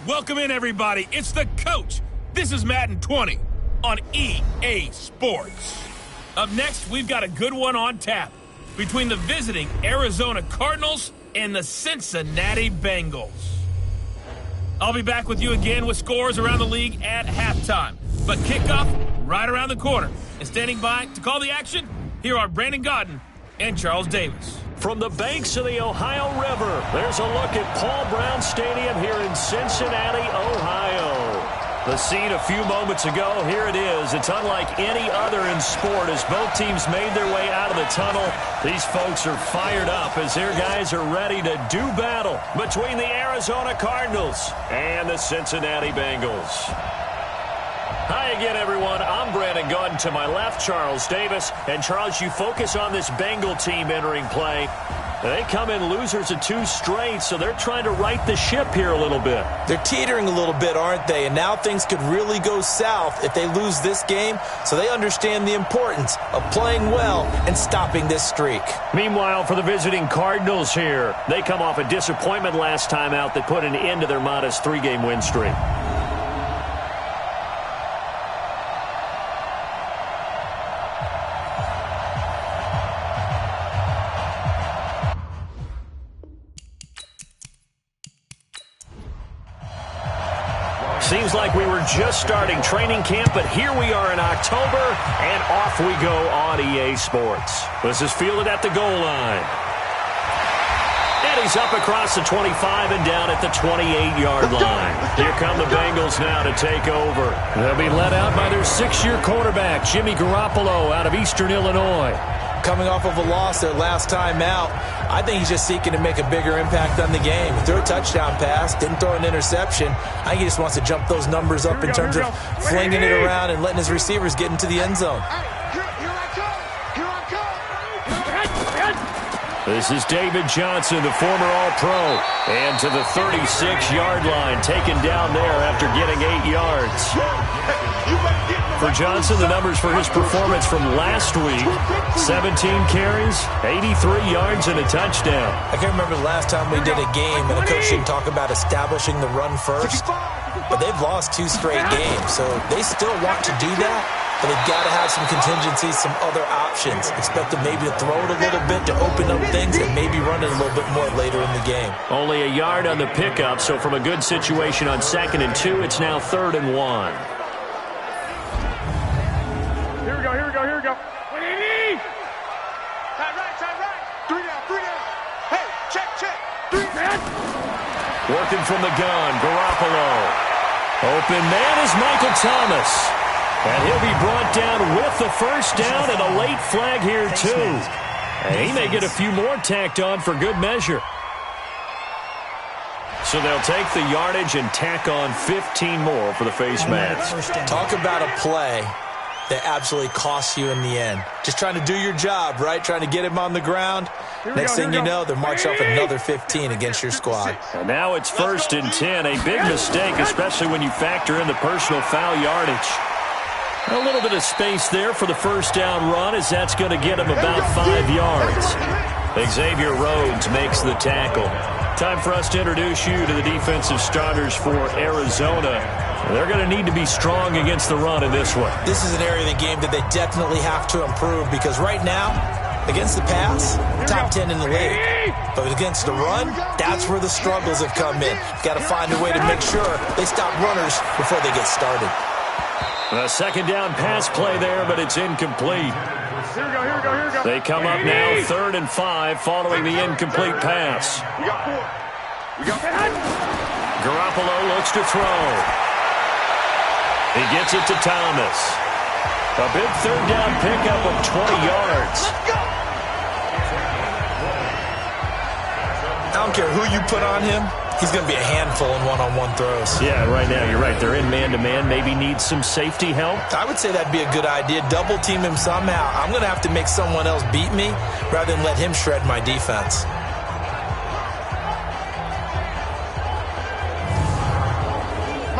Welcome in, everybody. It's the coach. This is Madden 20 on EA Sports. Up next, we've got a good one on tap between the visiting Arizona Cardinals and the Cincinnati Bengals. I'll be back with you again with scores around the league at halftime. But kickoff right around the corner. And standing by to call the action, here are Brandon Godden and Charles Davis. From the banks of the Ohio River, there's a look at Paul Brown Stadium here in Cincinnati, Ohio. The scene a few moments ago, here it is. It's unlike any other in sport as both teams made their way out of the tunnel. These folks are fired up as their guys are ready to do battle between the Arizona Cardinals and the Cincinnati Bengals. Hi again, everyone. I'm Brandon Godden. To my left, Charles Davis. And, Charles, you focus on this Bengal team entering play. They come in losers of 2 straight, so they're trying to right the ship here a little bit. They're teetering a little bit, aren't they? And now things could really go south if they lose this game, so they understand the importance of playing well and stopping this streak. Meanwhile, for the visiting Cardinals here, they come off a disappointment last time out that put an end to their modest 3-game win streak. Seems like we were just starting training camp, but here we are in October, and off we go on EA Sports. This is fielded at the goal line. And he's up across the 25 and down at the 28-yard line. Here come the Bengals now to take over. They'll be led out by their 6-year quarterback, Jimmy Garoppolo, out of Eastern Illinois. Coming off of a loss their last time out, I think he's just seeking to make a bigger impact on the game. He threw a touchdown pass, didn't throw an interception. I think he just wants to jump those numbers up in terms of flinging it around and letting his receivers get into the end zone. This is David Johnson, the former All-Pro, and to the 36-yard line, taken down there after getting 8 yards. For Johnson, the numbers for his performance from last week: 17 carries, 83 yards, and a touchdown. I can't remember the last time we did a game and a coach didn't talk about establishing the run first, but they've lost 2 straight games, so they still want to do that. But they've got to have some contingencies, some other options. Expect them maybe to throw it a little bit to open up things and maybe run it a little bit more later in the game. Only a yard on the pickup, so from a good situation on 2nd and 2, it's now 3rd and 1. Here we go. What do you need? Tight right. 3 down. Hey, check. 3 down. Working from the gun, Garoppolo. Open man is Michael Thomas. And he'll be brought down with the first down and a late flag here, too. And he may get a few more tacked on for good measure. So they'll take the yardage and tack on 15 more for the face mask. Talk about a play that absolutely costs you in the end. Just trying to do your job, right? Trying to get him on the ground. Next thing you know, they're marching off another 15 against your squad. And now it's 1st and 10. A big mistake, especially when you factor in the personal foul yardage. A little bit of space there for the first down run, as that's going to get him about 5 yards. Xavier Rhodes makes the tackle. Time for us to introduce you to the defensive starters for Arizona. They're going to need to be strong against the run in this one. This is an area of the game that they definitely have to improve, because right now, against the pass, top 10 in the league. But against the run, that's where the struggles have come in. Got to find a way to make sure they stop runners before they get started. A 2nd down pass play there, but it's incomplete. Here we go. They come up now 3rd and 5 following the incomplete pass. We got 4. Garoppolo looks to throw. He gets it to Thomas. A big 3rd down pickup of 20 yards. I don't care who you put on him. He's going to be a handful in one-on-one throws. Yeah, right now you're right. They're in man-to-man. Maybe need some safety help. I would say that'd be a good idea. Double team him somehow. I'm going to have to make someone else beat me rather than let him shred my defense.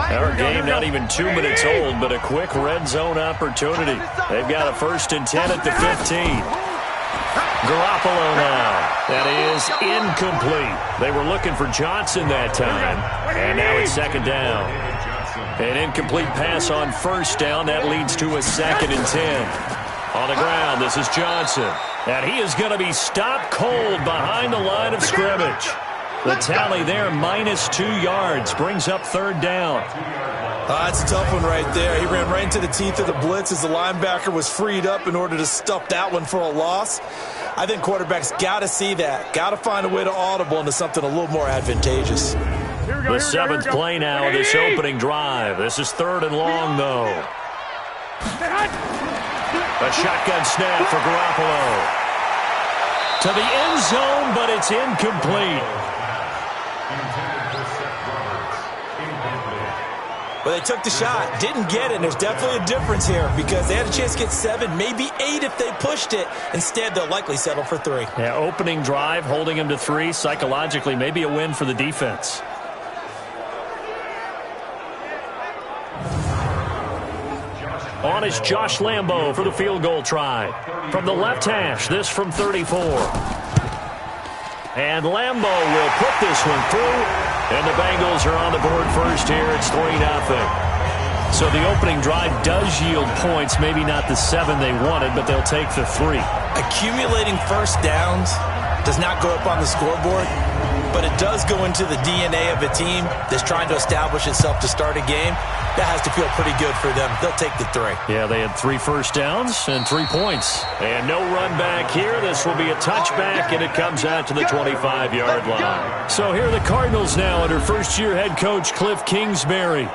Our game not even 2 minutes old, but a quick red zone opportunity. They've got a 1st and 10 at the 15. Garoppolo now. That is incomplete. They were looking for Johnson that time. And now it's second down. An incomplete pass on first down. That leads to a 2nd and 10. On the ground, this is Johnson. And he is going to be stopped cold behind the line of scrimmage. The tally there, -2 yards, brings up 3rd down. That's a tough one right there. He ran right into the teeth of the blitz as the linebacker was freed up in order to stuff that one for a loss. I think quarterbacks got to see that. Got to find a way to audible into something a little more advantageous. The 7th play now of this opening drive. This is 3rd and long, though. A shotgun snap for Garoppolo. To the end zone, but it's incomplete. Well, they took the shot, didn't get it, and there's definitely a difference here because they had a chance to get 7, maybe 8 if they pushed it. Instead, they'll likely settle for 3. Yeah, opening drive, holding them to 3, psychologically, maybe a win for the defense. On is Josh Lambo for the field goal try. From the left hash, this from 34. And Lambo will put this one through. And the Bengals are on the board first here. It's 3-0. So the opening drive does yield points. Maybe not the 7 they wanted, but they'll take the 3. Accumulating first downs does not go up on the scoreboard, but it does go into the DNA of a team that's trying to establish itself to start a game. That has to feel pretty good for them. They'll take the 3. Yeah, they had 3 first downs and 3 points. And no run back here. This will be a touchback, and it comes out to the 25-yard line. So here are the Cardinals now under first-year head coach Cliff Kingsbury.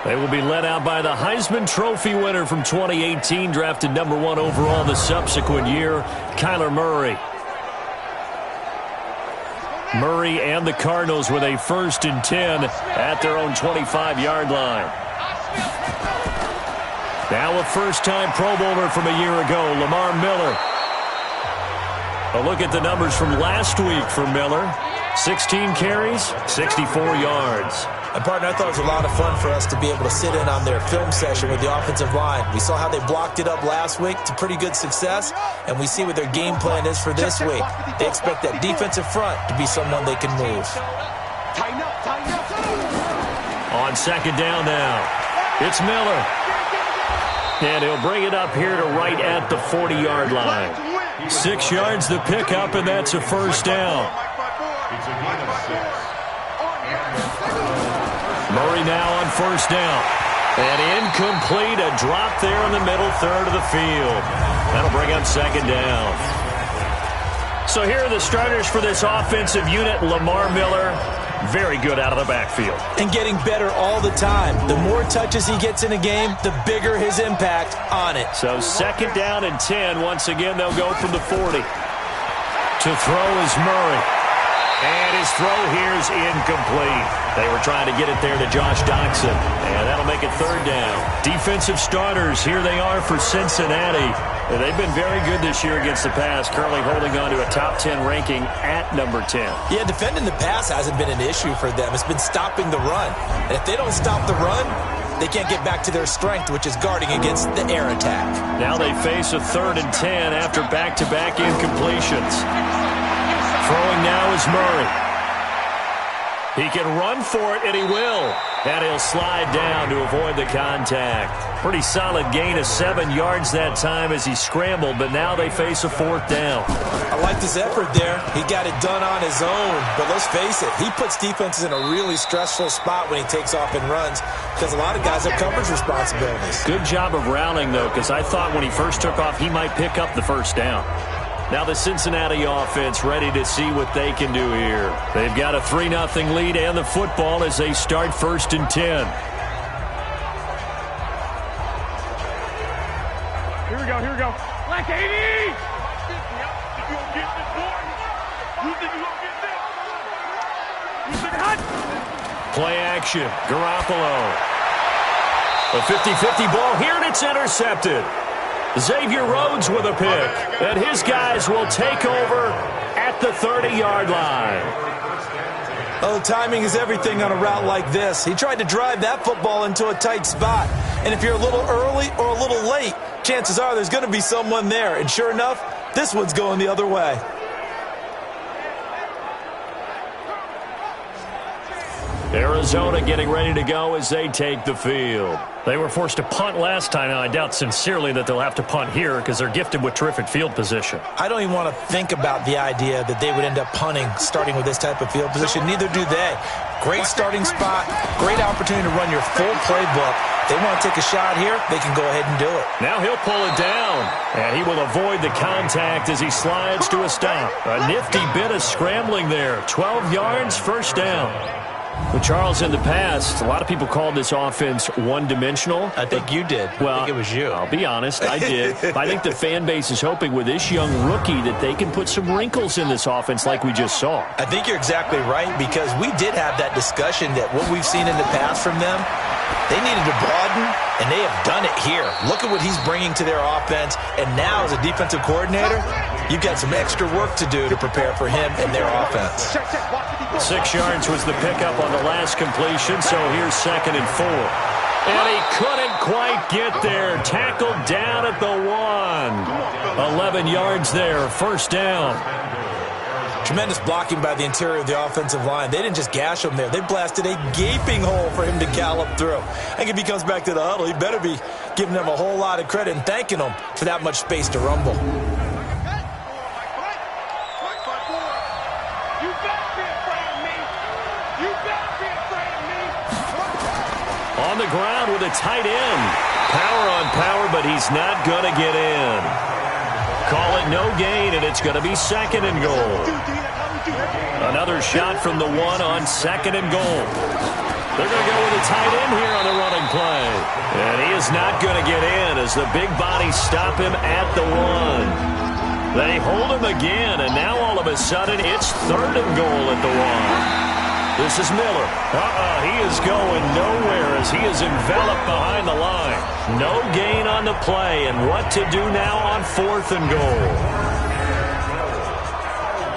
They will be led out by the Heisman Trophy winner from 2018, drafted number 1 overall the subsequent year, Kyler Murray. Murray and the Cardinals with a 1st and 10 at their own 25-yard line. Now a first-time Pro Bowler from a year ago, Lamar Miller. A look at the numbers from last week for Miller. 16 carries, 64 yards. And, partner, I thought it was a lot of fun for us to be able to sit in on their film session with the offensive line. We saw how they blocked it up last week to pretty good success, and we see what their game plan is for this week. They expect that defensive front to be someone they can move. On second down now, it's Miller. And he'll bring it up here to right at the 40-yard line. 6 yards the pickup, and that's a first down. Murray now on first down. And incomplete, a drop there in the middle third of the field. That'll bring up second down. So here are the starters for this offensive unit. Lamar Miller, very good out of the backfield. And getting better all the time. The more touches he gets in a game, the bigger his impact on it. So second down and 10. Once again, they'll go from the 40. To throw is Murray. And his throw here is incomplete. They were trying to get it there to Josh Doxson. And that'll make it third down. Defensive starters, here they are for Cincinnati. They've been very good this year against the pass, currently holding on to a top 10 ranking at number 10. Yeah, defending the pass hasn't been an issue for them. It's been stopping the run. And if they don't stop the run, they can't get back to their strength, which is guarding against the air attack. Now they face a 3rd and 10 after back-to-back incompletions. Throwing now is Murray. He can run for it, and he will. And he'll slide down to avoid the contact. Pretty solid gain of 7 yards that time as he scrambled, but now they face a 4th down. I like his effort there. He got it done on his own. But let's face it, he puts defenses in a really stressful spot when he takes off and runs because a lot of guys have coverage responsibilities. Good job of rallying, though, because I thought when he first took off, he might pick up the first down. Now the Cincinnati offense ready to see what they can do here. They've got a 3-0 lead and the football as they start 1st and 10. Here we go, here we go. Black 80! Play action. Garoppolo. A 50-50 ball here, and it's intercepted. Xavier Rhodes with a pick, and his guys will take over at the 30-yard line. Oh, timing is everything on a route like this. He tried to drive that football into a tight spot. And if you're a little early or a little late, chances are there's going to be someone there. And sure enough, this one's going the other way. Arizona getting ready to go as they take the field. They were forced to punt last time. Now, I doubt sincerely that they'll have to punt here because they're gifted with terrific field position. I don't even want to think about the idea that they would end up punting starting with this type of field position. Neither do they. Great starting spot, great opportunity to run your full playbook. They want to take a shot here, they can go ahead and do it. Now he'll pull it down, and he will avoid the contact as he slides to a stop. A nifty bit of scrambling there. 12 yards, first down. Well, Charles, in the past, a lot of people called this offense one-dimensional. I think you did. Well, I think it was you. I'll be honest, I did. I think the fan base is hoping with this young rookie that they can put some wrinkles in this offense like we just saw. I think you're exactly right, because we did have that discussion that what we've seen in the past from them, they needed to broaden, and they have done it here. Look at what he's bringing to their offense, and now as a defensive coordinator, you've got some extra work to do to prepare for him and their offense. 6 yards was the pickup on the last completion, so here's 2nd and 4. And he couldn't quite get there. Tackled down at the 1. 11 yards there, first down. Tremendous blocking by the interior of the offensive line. They didn't just gash him there. They blasted a gaping hole for him to gallop through. I think if he comes back to the huddle, he better be giving them a whole lot of credit and thanking them for that much space to rumble. On the ground with a tight end. Power on power, but he's not going to get in. Call it no gain, and it's going to be 2nd and goal. Another shot from the 1 on 2nd and goal. They're going to go with a tight end here on the running play. And he is not going to get in as the big bodies stop him at the 1. They hold him again, and now all of a sudden it's 3rd and goal at the 1. This is Miller. He is going nowhere as he is enveloped behind the line. No gain on the play, and what to do now on 4th and goal.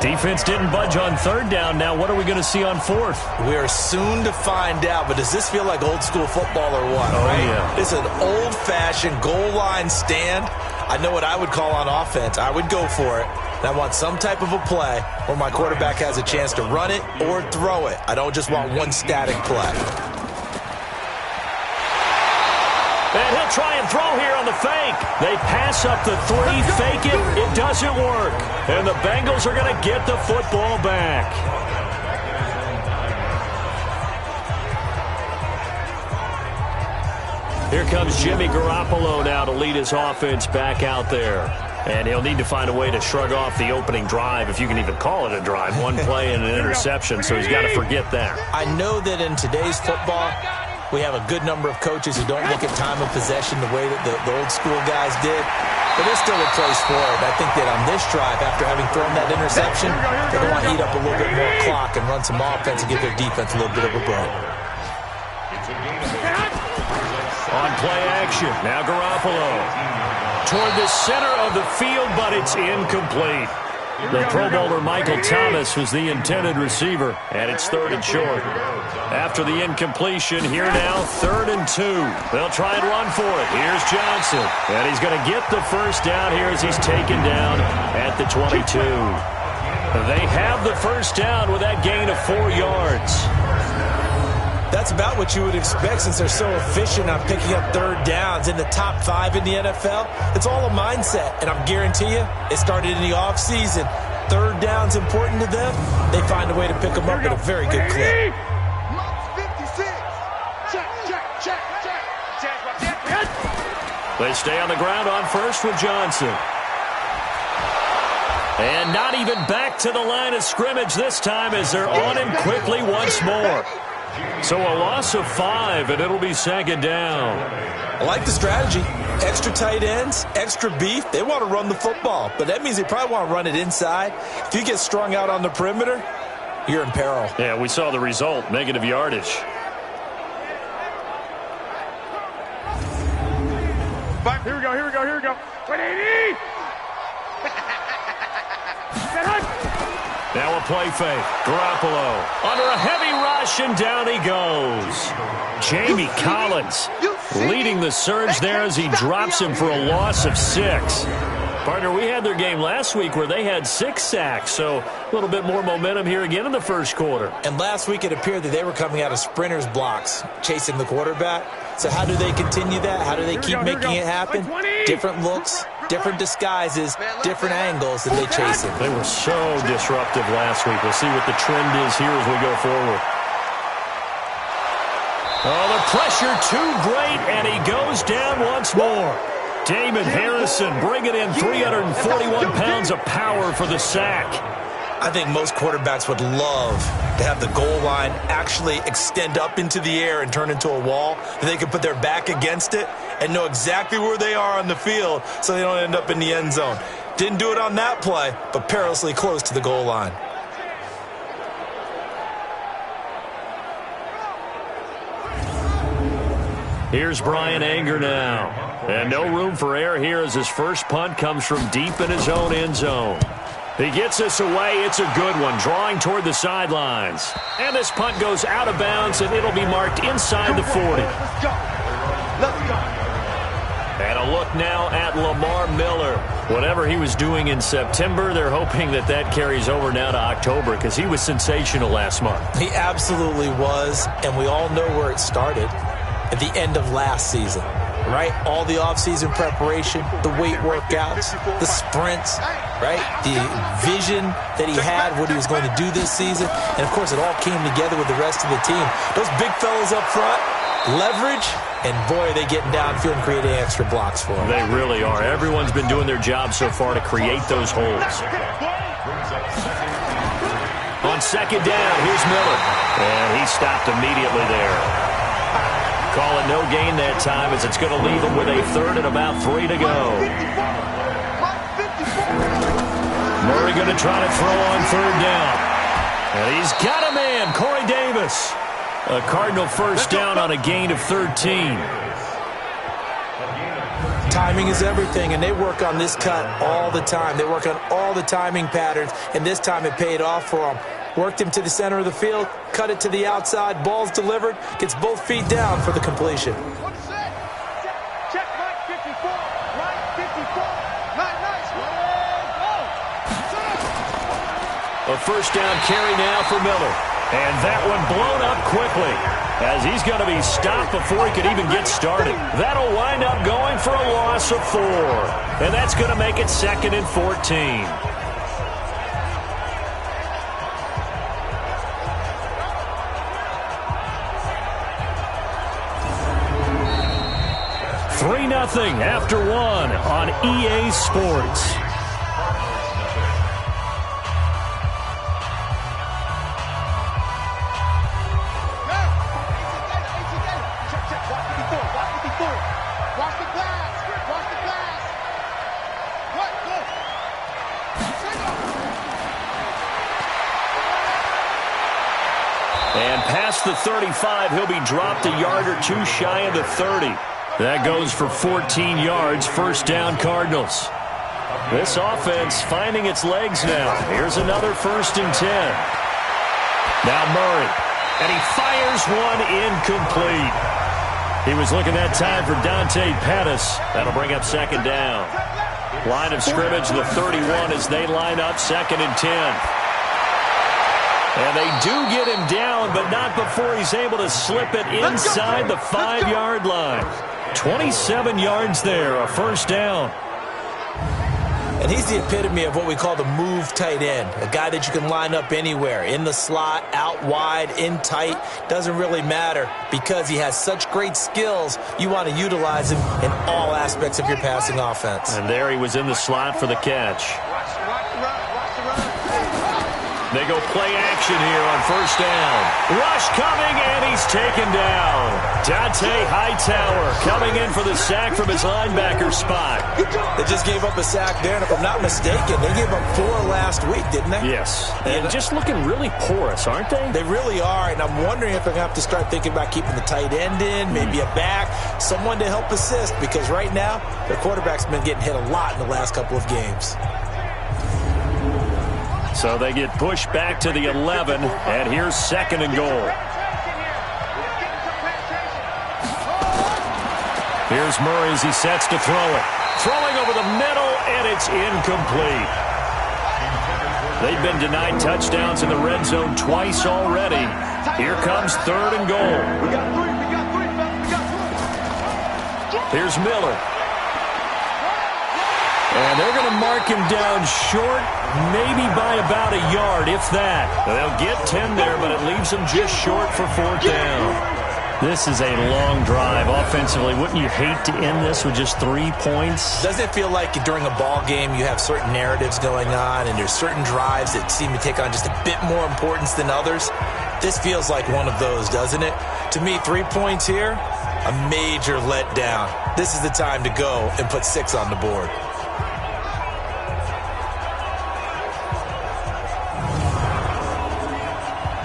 Defense didn't budge on 3rd down. Now what are we going to see on 4th? We are soon to find out, but does this feel like old school football or what? Oh, right? Yeah. It's an old-fashioned goal line stand. I know what I would call on offense. I would go for it. And I want some type of a play where my quarterback has a chance to run it or throw it. I don't just want one static play. And he'll try and throw here on the fake. They pass up the 3, fake it. It doesn't work. And the Bengals are going to get the football back. Here comes Jimmy Garoppolo now to lead his offense back out there. And he'll need to find a way to shrug off the opening drive, if you can even call it a drive. One play and an interception, so he's got to forget that. I know that in today's football, we have a good number of coaches who don't look at time of possession the way that the old school guys did. But there's still a place for it. I think that on this drive, after having thrown that interception, they're going to want to eat up a little bit more clock and run some offense and give their defense a little bit of a break. On play action, now Garoppolo. Toward the center of the field, but it's incomplete. The Pro Bowler Michael Thomas was the intended receiver, and it's 3rd and short. After the incompletion, here now, 3rd and 2. They'll try and run for it. Here's Johnson, and he's going to get the first down here as he's taken down at the 22. They have the first down with that gain of 4 yards. That's about what you would expect since they're so efficient on picking up 3rd downs in the top 5 in the NFL. It's all a mindset, and I guarantee you it started in the offseason. 3rd down's important to them. They find a way to pick them up at a very good clip. They stay on the ground on first with Johnson. And not even back to the line of scrimmage this time as they're on him quickly once more. So a loss of 5, and it'll be 2nd down. I like the strategy. Extra tight ends, extra beef. They want to run the football, but that means they probably want to run it inside. If you get strung out on the perimeter, you're in peril. Yeah, we saw the result, negative yardage. Here we go, here we go, here we go. 180! Now a play fake. Garoppolo under a heavy rush, and down he goes. Jamie Collins leading the surge there as he drops him for a loss of 6. Partner, we had their game last week where they had 6 sacks, so a little bit more momentum here again in the first quarter. And last week it appeared that they were coming out of sprinters blocks, chasing the quarterback. So how do they continue that? How do they keep making it happen? Different looks, different disguises, different angles, and they chase it. They were so disruptive last week. We'll see what the trend is here as we go forward. Oh, the pressure too great, and he goes down once more. Damon Harrison bringing in 341 pounds of power for the sack. I think most quarterbacks would love to have the goal line actually extend up into the air and turn into a wall, that they can put their back against it and know exactly where they are on the field so they don't end up in the end zone. Didn't do it on that play, but perilously close to the goal line. Here's Brian Anger now. And no room for error here as his first punt comes from deep in his own end zone. He gets this away. It's a good one, drawing toward the sidelines. And this punt goes out of bounds, and it'll be marked inside the 40. Let's go. And a look now at Lamar Miller. Whatever he was doing in September, they're hoping that that carries over now to October because he was sensational last month. He absolutely was, and we all know where it started. At the end of last season, right? All the offseason preparation, the weight workouts, the sprints, right? The vision that he had, what he was going to do this season. And, of course, it all came together with the rest of the team. Those big fellas up front, leverage, and, boy, are they getting downfield and creating extra blocks for him. They really are. Everyone's been doing their job so far to create those holes. On second down, here's Miller. And he stopped immediately there. Call it no gain that time as it's going to leave him with a third and about 3 to go. Murray going to try to throw on third down. And he's got a man, Corey Davis. A Cardinal first down on a gain of 13. Timing is everything, and they work on this cut all the time. They work on all the timing patterns, and this time it paid off for them. Worked him to the center of the field, cut it to the outside, ball's delivered, gets both feet down for the completion. Check right 54, right 54, nice. A first down carry now for Miller. And that one blown up quickly as he's going to be stopped before he could even get started. That'll wind up going for a loss of 4. And that's going to make it 2nd and 14. 3-0 after 1 on EA Sports. And past the 35, he'll be dropped a yard or two shy of the 30. That goes for 14 yards, first down Cardinals. This offense finding its legs now. Here's another 1st and 10. Now Murray, and he fires one incomplete. He was looking that time for Dante Pettis. That'll bring up 2nd down. Line of scrimmage, the 31 as they line up 2nd and 10. And they do get him down, but not before he's able to slip it inside the 5-yard line. 27 yards there, a first down. And he's the epitome of what we call the move tight end, a guy that you can line up anywhere, in the slot, out wide, in tight, doesn't really matter because he has such great skills. You want to utilize him in all aspects of your passing offense. And there he was in the slot for the catch. They go play action here on first down. Rush coming, and he's taken down. Dante Hightower coming in for the sack from his linebacker spot. They just gave up a sack there, and if I'm not mistaken, they gave up 4 last week, didn't they? Yes. And just looking really porous, aren't they? They really are, and I'm wondering if they're going to have to start thinking about keeping the tight end in, maybe a back, someone to help assist, because right now, their quarterback's been getting hit a lot in the last couple of games. So they get pushed back to the 11, and here's 2nd and goal. Here's Murray as he sets to throw it. Throwing over the middle, and it's incomplete. They've been denied touchdowns in the red zone twice already. Here comes 3rd and goal. Here's Miller. And they're going to mark him down short, maybe by about a yard, if that. They'll get 10 there, but it leaves them just short for 4th down. This is a long drive offensively. Wouldn't you hate to end this with just 3 points? Doesn't it feel like during a ball game you have certain narratives going on and there's certain drives that seem to take on just a bit more importance than others? This feels like one of those, doesn't it? To me, 3 points here, a major letdown. This is the time to go and put 6 on the board.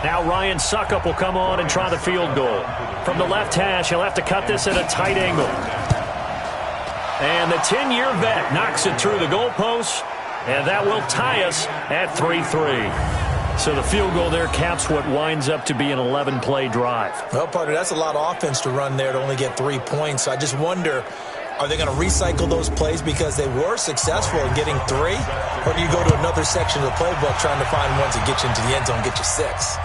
Now Ryan Suckup will come on and try the field goal. From the left hash, he'll have to cut this at a tight angle. And the 10-year vet knocks it through the goalpost, and that will tie us at 3-3. So the field goal there caps what winds up to be an 11-play drive. Well, partner, that's a lot of offense to run there to only get 3 points. So I just wonder, are they going to recycle those plays because they were successful in getting 3? Or do you go to another section of the playbook trying to find ones that get you into the end zone, get you 6?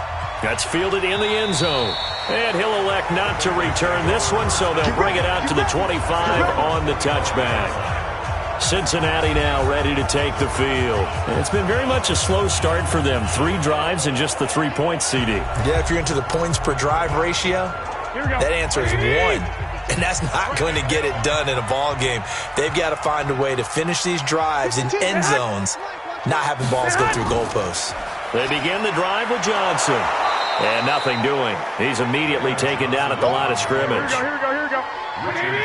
That's fielded in the end zone. And he'll elect not to return this one, so they'll bring it out to the 25 on the touchback. Cincinnati now ready to take the field. And it's been very much a slow start for them. 3 drives and just the 3 points, CD. Yeah, if you're into the points per drive ratio, that answer is 1. And that's not going to get it done in a ball game. They've got to find a way to finish these drives in end zones, not having balls go through goalposts. They begin the drive with Johnson. And nothing doing. He's immediately taken down at the line of scrimmage. Here we go.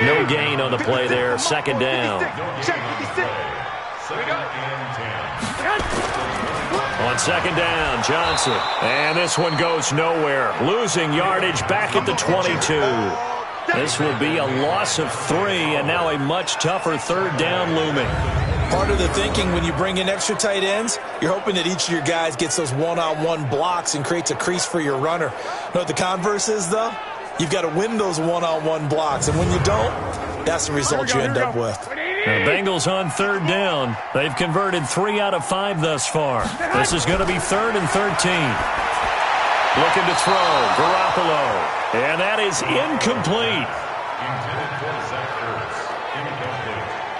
No gain on the play there. 2nd down. On 2nd down, Johnson. And this one goes nowhere. Losing yardage back at the 22. This will be a loss of 3, and now a much tougher 3rd down looming. Part of the thinking when you bring in extra tight ends, you're hoping that each of your guys gets those one-on-one blocks and creates a crease for your runner. You know what the converse is, though? You've got to win those one-on-one blocks, and when you don't, that's the result you end up with. The Bengals on 3rd down. They've converted 3 out of 5 thus far. This is going to be 3rd and 13. Looking to throw, Garoppolo. And that is incomplete.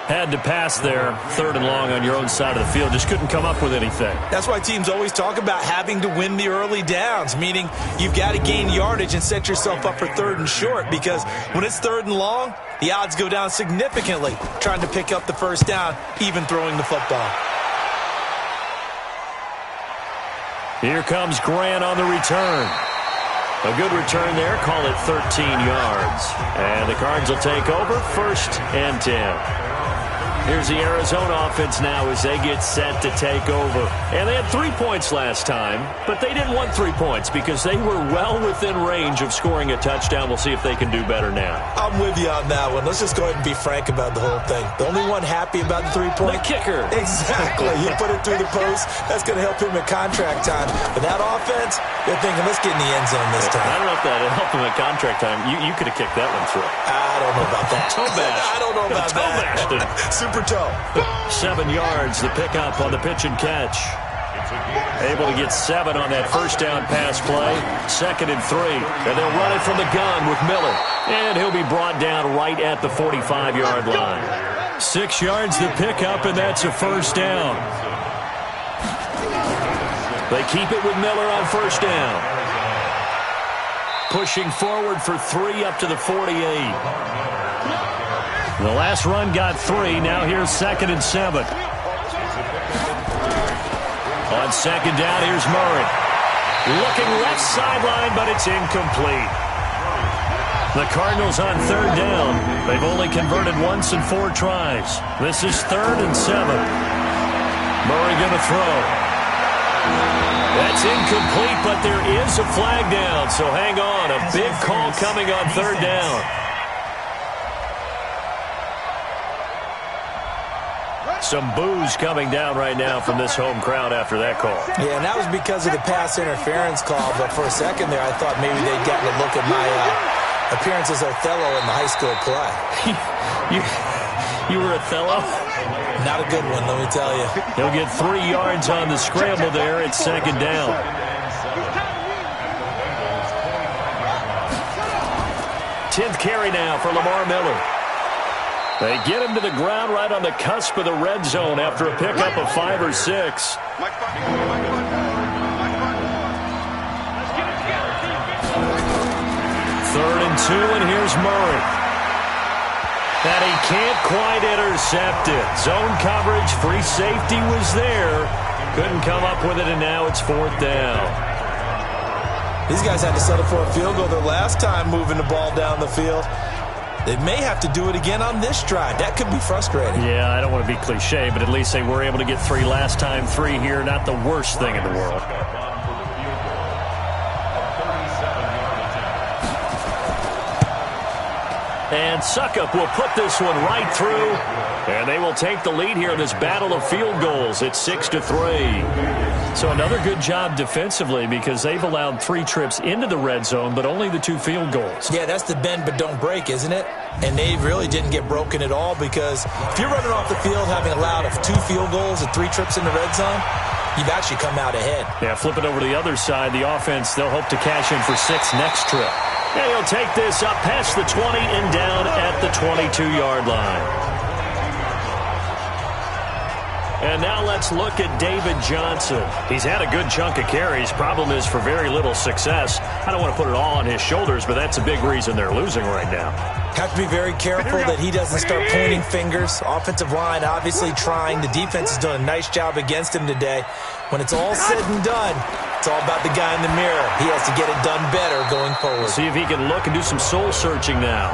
Had to pass there, 3rd and long on your own side of the field. Just couldn't come up with anything. That's why teams always talk about having to win the early downs, meaning you've got to gain yardage and set yourself up for 3rd and short, because when it's 3rd and long, the odds go down significantly trying to pick up the 1st down, even throwing the football. Here comes Grant on the return. A good return there. Call it 13 yards. And the Cards will take over 1st and 10. Here's the Arizona offense now as they get set to take over. And they had 3 points last time, but they didn't want 3 points because they were well within range of scoring a touchdown. We'll see if they can do better now. I'm with you on that one. Let's just go ahead and be frank about the whole thing. The only one happy about the 3-point? The kicker. Exactly. He put it through the post. That's going to help him at contract time. But that offense, they're thinking, let's get in the end zone this time. I don't know if that helped him at contract time. You could have kicked that one through. I don't know about that. Toe bash. I don't know about toe that. Bashed. Super toe. 7 yards, the pickup on the pitch and catch. Able to get 7 on that 1st down pass play. 2nd and 3. And they'll run it from the gun with Miller. And he'll be brought down right at the 45-yard line. 6 yards the pickup, and that's a 1st down. They keep it with Miller on 1st down. Pushing forward for 3 up to the 48. The last run got 3. Now here's 2nd and 7. On 2nd down, here's Murray. Looking left sideline, but it's incomplete. The Cardinals on 3rd down. They've only converted once in 4 tries. This is 3rd and 7. Murray going to throw. That's incomplete, but there is a flag down, so hang on. A big call coming on 3rd down. Some boos coming down right now from this home crowd after that call. Yeah, and that was because of the pass interference call. But for a second there, I thought maybe they'd gotten a look at my appearance as Othello in the high school play. You were Othello? Not a good one, let me tell you. He'll get 3 yards on the scramble there. It's second down. Tenth carry now for Lamar Miller. They get him to the ground right on the cusp of the red zone after a pickup of 5 or 6. Third and 2, and here's Murray. And he can't quite intercept it. Zone coverage, free safety was there. Couldn't come up with it, and now it's 4th down. These guys had to settle for a field goal their last time moving the ball down the field. They may have to do it again on this drive. That could be frustrating. Yeah, I don't want to be cliche, but at least they were able to get 3 last time. 3 here, not the worst thing in the world. And Suckup will put this one right through. And they will take the lead here in this battle of field goals. It's 6-3. So another good job defensively because they've allowed 3 trips into the red zone, but only the 2 field goals. Yeah, that's the bend but don't break, isn't it? And they really didn't get broken at all because if you're running off the field having allowed 2 field goals and 3 trips in the red zone, you've actually come out ahead. Yeah, flip it over to the other side. The offense, they'll hope to cash in for 6 next trip. And he'll take this up past the 20 and down at the 22-yard line. And now let's look at David Johnson. He's had a good chunk of carries. Problem is for very little success. I don't want to put it all on his shoulders, but that's a big reason they're losing right now. Have to be very careful that he doesn't start pointing fingers. Offensive line obviously trying. The defense has done a nice job against him today. When it's all said and done, it's all about the guy in the mirror. He has to get it done better going forward. See if he can look and do some soul searching now.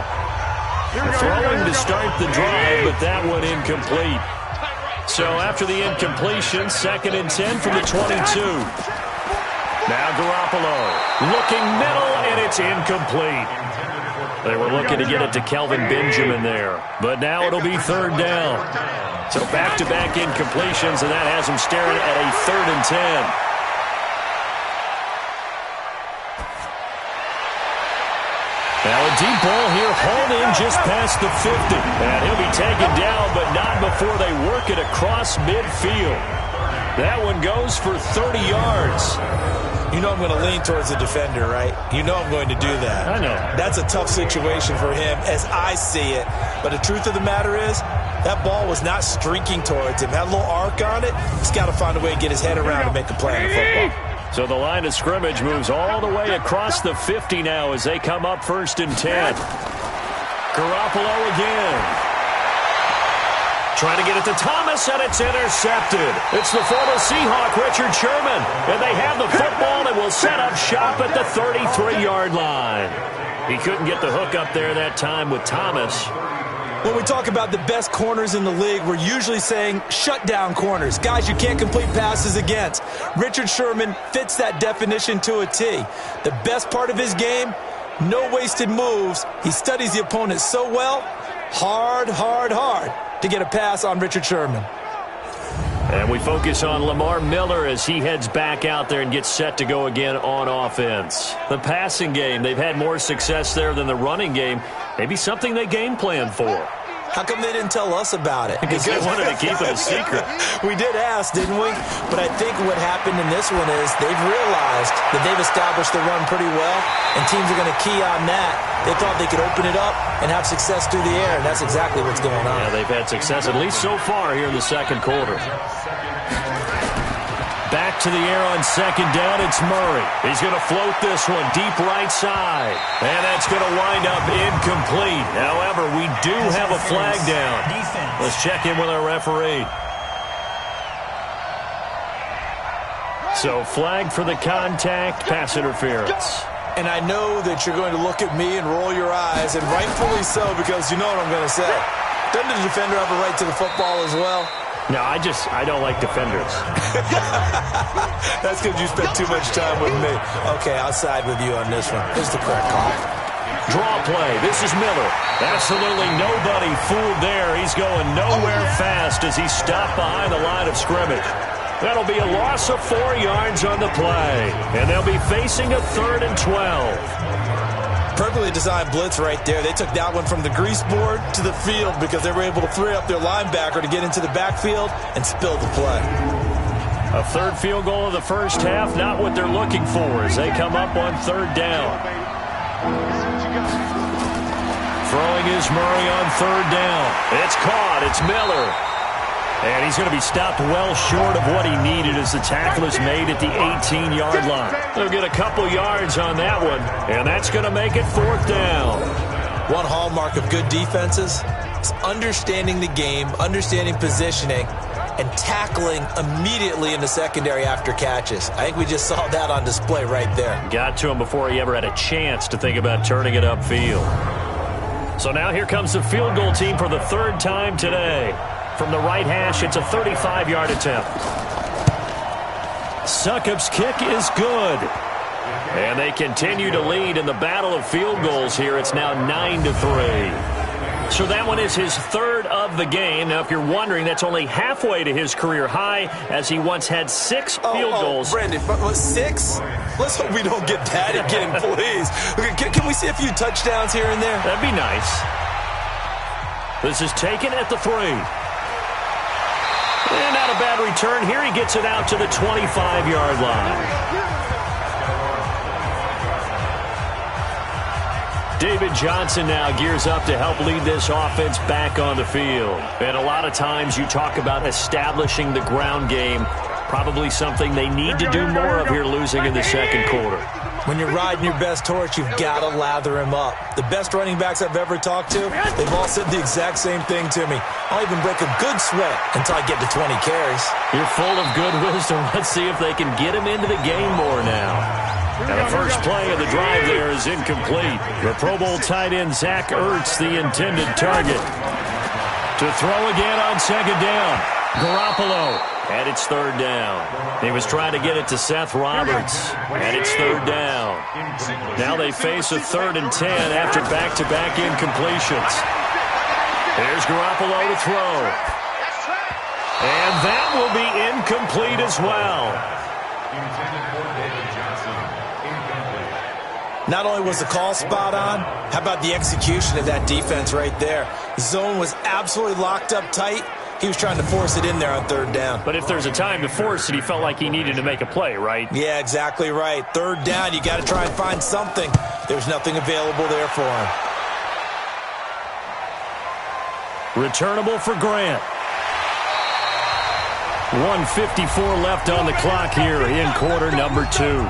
Throwing to start the drive, but that one incomplete. So after the incompletion, 2nd and 10 from the 22. Now Garoppolo looking middle, and it's incomplete. They were looking to get it to Kelvin Benjamin there, but now it'll be 3rd down. So back-to-back incompletions, and that has him staring at a 3rd and 10. Now a deep ball here, hauled in just past the 50. And he'll be taken down, but not before they work it across midfield. That one goes for 30 yards. You know I'm going to lean towards the defender, right? You know I'm going to do that. I know. That's a tough situation for him as I see it. But the truth of the matter is, that ball was not streaking towards him. Had a little arc on it. He's got to find a way to get his head around and make a play on the football. So the line of scrimmage moves all the way across the 50 now as they come up 1st and 10. Garoppolo again. Trying to get it to Thomas, and it's intercepted. It's the former Seahawk, Richard Sherman. And they have the football and will set up shop at the 33-yard line. He couldn't get the hook up there that time with Thomas. When we talk about the best corners in the league, we're usually saying shutdown corners, guys you can't complete passes against. Richard Sherman fits that definition to a T. The best part of his game, no wasted moves. He studies the opponent so well, hard to get a pass on Richard Sherman. And we focus on Lamar Miller as he heads back out there and gets set to go again on offense. The passing game, they've had more success there than the running game. Maybe something they game plan for. How come they didn't tell us about it? Because they wanted to keep it a secret. We did ask, didn't we? But I think what happened in this one is they've realized that they've established the run pretty well, and teams are going to key on that. They thought they could open it up and have success through the air, and that's exactly what's going on. Yeah, they've had success, at least so far here in the second quarter. Back to the air on 2nd down, it's Murray. He's going to float this one deep right side. And that's going to wind up incomplete. However, we do have a flag down. Let's check in with our referee. So flag for the contact, pass interference. And I know that you're going to look at me and roll your eyes, and rightfully so, because you know what I'm going to say. Doesn't the defender have a right to the football as well? No, I don't like defenders. That's because you spent too much time with me. Okay, I'll side with you on this one. Here's the correct call. Draw play. This is Miller. Absolutely nobody fooled there. He's going nowhere fast as he's stopped behind the line of scrimmage. That'll be a loss of 4 yards on the play. And they'll be facing a 3rd and 12. Perfectly designed blitz right there. They took that one from the grease board to the field because they were able to free up their linebacker to get into the backfield and spill the play. A third field goal of the first half, not what they're looking for as they come up on third down. Throwing is Murray on third down. It's caught. It's Miller. And he's going to be stopped well short of what he needed as the tackle is made at the 18-yard line. They'll get a couple yards on that one, and that's going to make it fourth down. One hallmark of good defenses is understanding the game, understanding positioning, and tackling immediately in the secondary after catches. I think we just saw that on display right there. Got to him before he ever had a chance to think about turning it upfield. So now here comes the field goal team for the third time today. From the right hash, it's a 35-yard attempt. Succop's kick is good. And they continue to lead in the battle of field goals here. It's now 9-3. So that one is his third of the game. Now, if you're wondering, that's only halfway to his career high, as he once had 6 field goals. Brandon, but 6? Let's hope we don't get that again, please. Can we see a few touchdowns here and there? That'd be nice. This is taken at the 3. And not a bad return here. He gets it out to the 25-yard line. David Johnson now gears up to help lead this offense back on the field. And a lot of times you talk about establishing the ground game. Probably something they need to do more of here, losing in the second quarter. When you're riding your best horse, you've got to lather him up. The best running backs I've ever talked to, they've all said the exact same thing to me. I'll even break a good sweat until I get to 20 carries. You're full of good wisdom. Let's see if they can get him into the game more now. And the first play of the drive there is incomplete. The Pro Bowl tight end Zach Ertz, the intended target. To throw again on second down. Garoppolo. And it's third down. He was trying to get it to Seth Roberts. And it's third down. Now they face a 3rd and 10 after back-to-back incompletions. Here's Garoppolo to throw. And that will be incomplete as well. Not only was the call spot on, how about the execution of that defense right there? The zone was absolutely locked up tight. He was trying to force it in there on third down. But if there's a time to force it, he felt like he needed to make a play, right? Yeah, exactly right. Third down, you got to try and find something. There's nothing available there for him. Returnable for Grant. 1:54 left on the clock here in quarter number 2.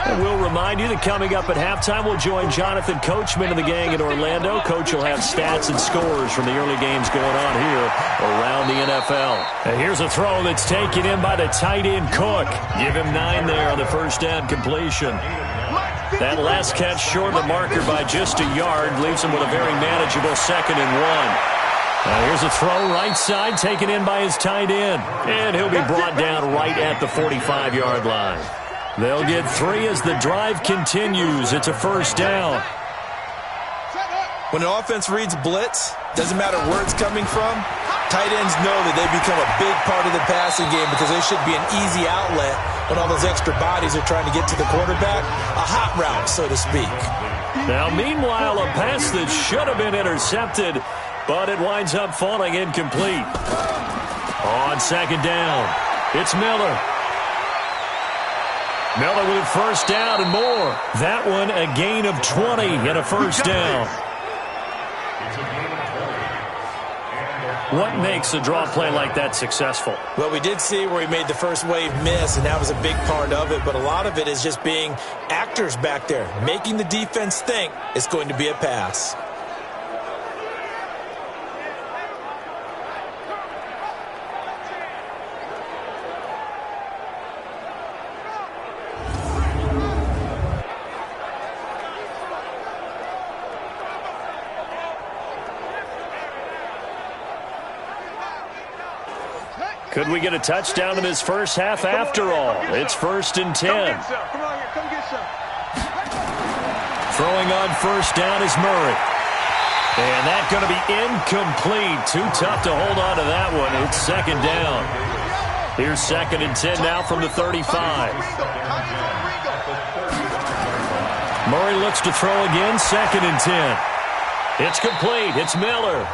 And we'll remind you that coming up at halftime, we'll join Jonathan Coachman and the gang in Orlando. Coach will have stats and scores from the early games going on here around the NFL. And here's a throw that's taken in by the tight end Cook. Give him 9 there on the first down completion. That last catch short of the marker by just a yard leaves him with a very manageable 2nd and 1. Now here's a throw right side taken in by his tight end. And he'll be brought down right at the 45-yard line. They'll get 3 as the drive continues. It's a first down. When an offense reads blitz, doesn't matter where it's coming from, tight ends know that they become a big part of the passing game because they should be an easy outlet when all those extra bodies are trying to get to the quarterback. A hot route, so to speak. Now, meanwhile, a pass that should have been intercepted, but it winds up falling incomplete. On second down, it's Miller. Miller with first down and more. That one a gain of 20 and a first down. What makes a draw play like that successful? Well, we did see where he made the first wave miss, and that was a big part of it. But a lot of it is just being actors back there, making the defense think it's going to be a pass. Could we get a touchdown in this first half after all? It's 1st and 10. Throwing on first down is Murray. And that's going to be incomplete. Too tough to hold on to that one. It's 2nd down. Here's 2nd and 10 now from the 35. Murray looks to throw again, 2nd and 10. It's complete. It's Miller.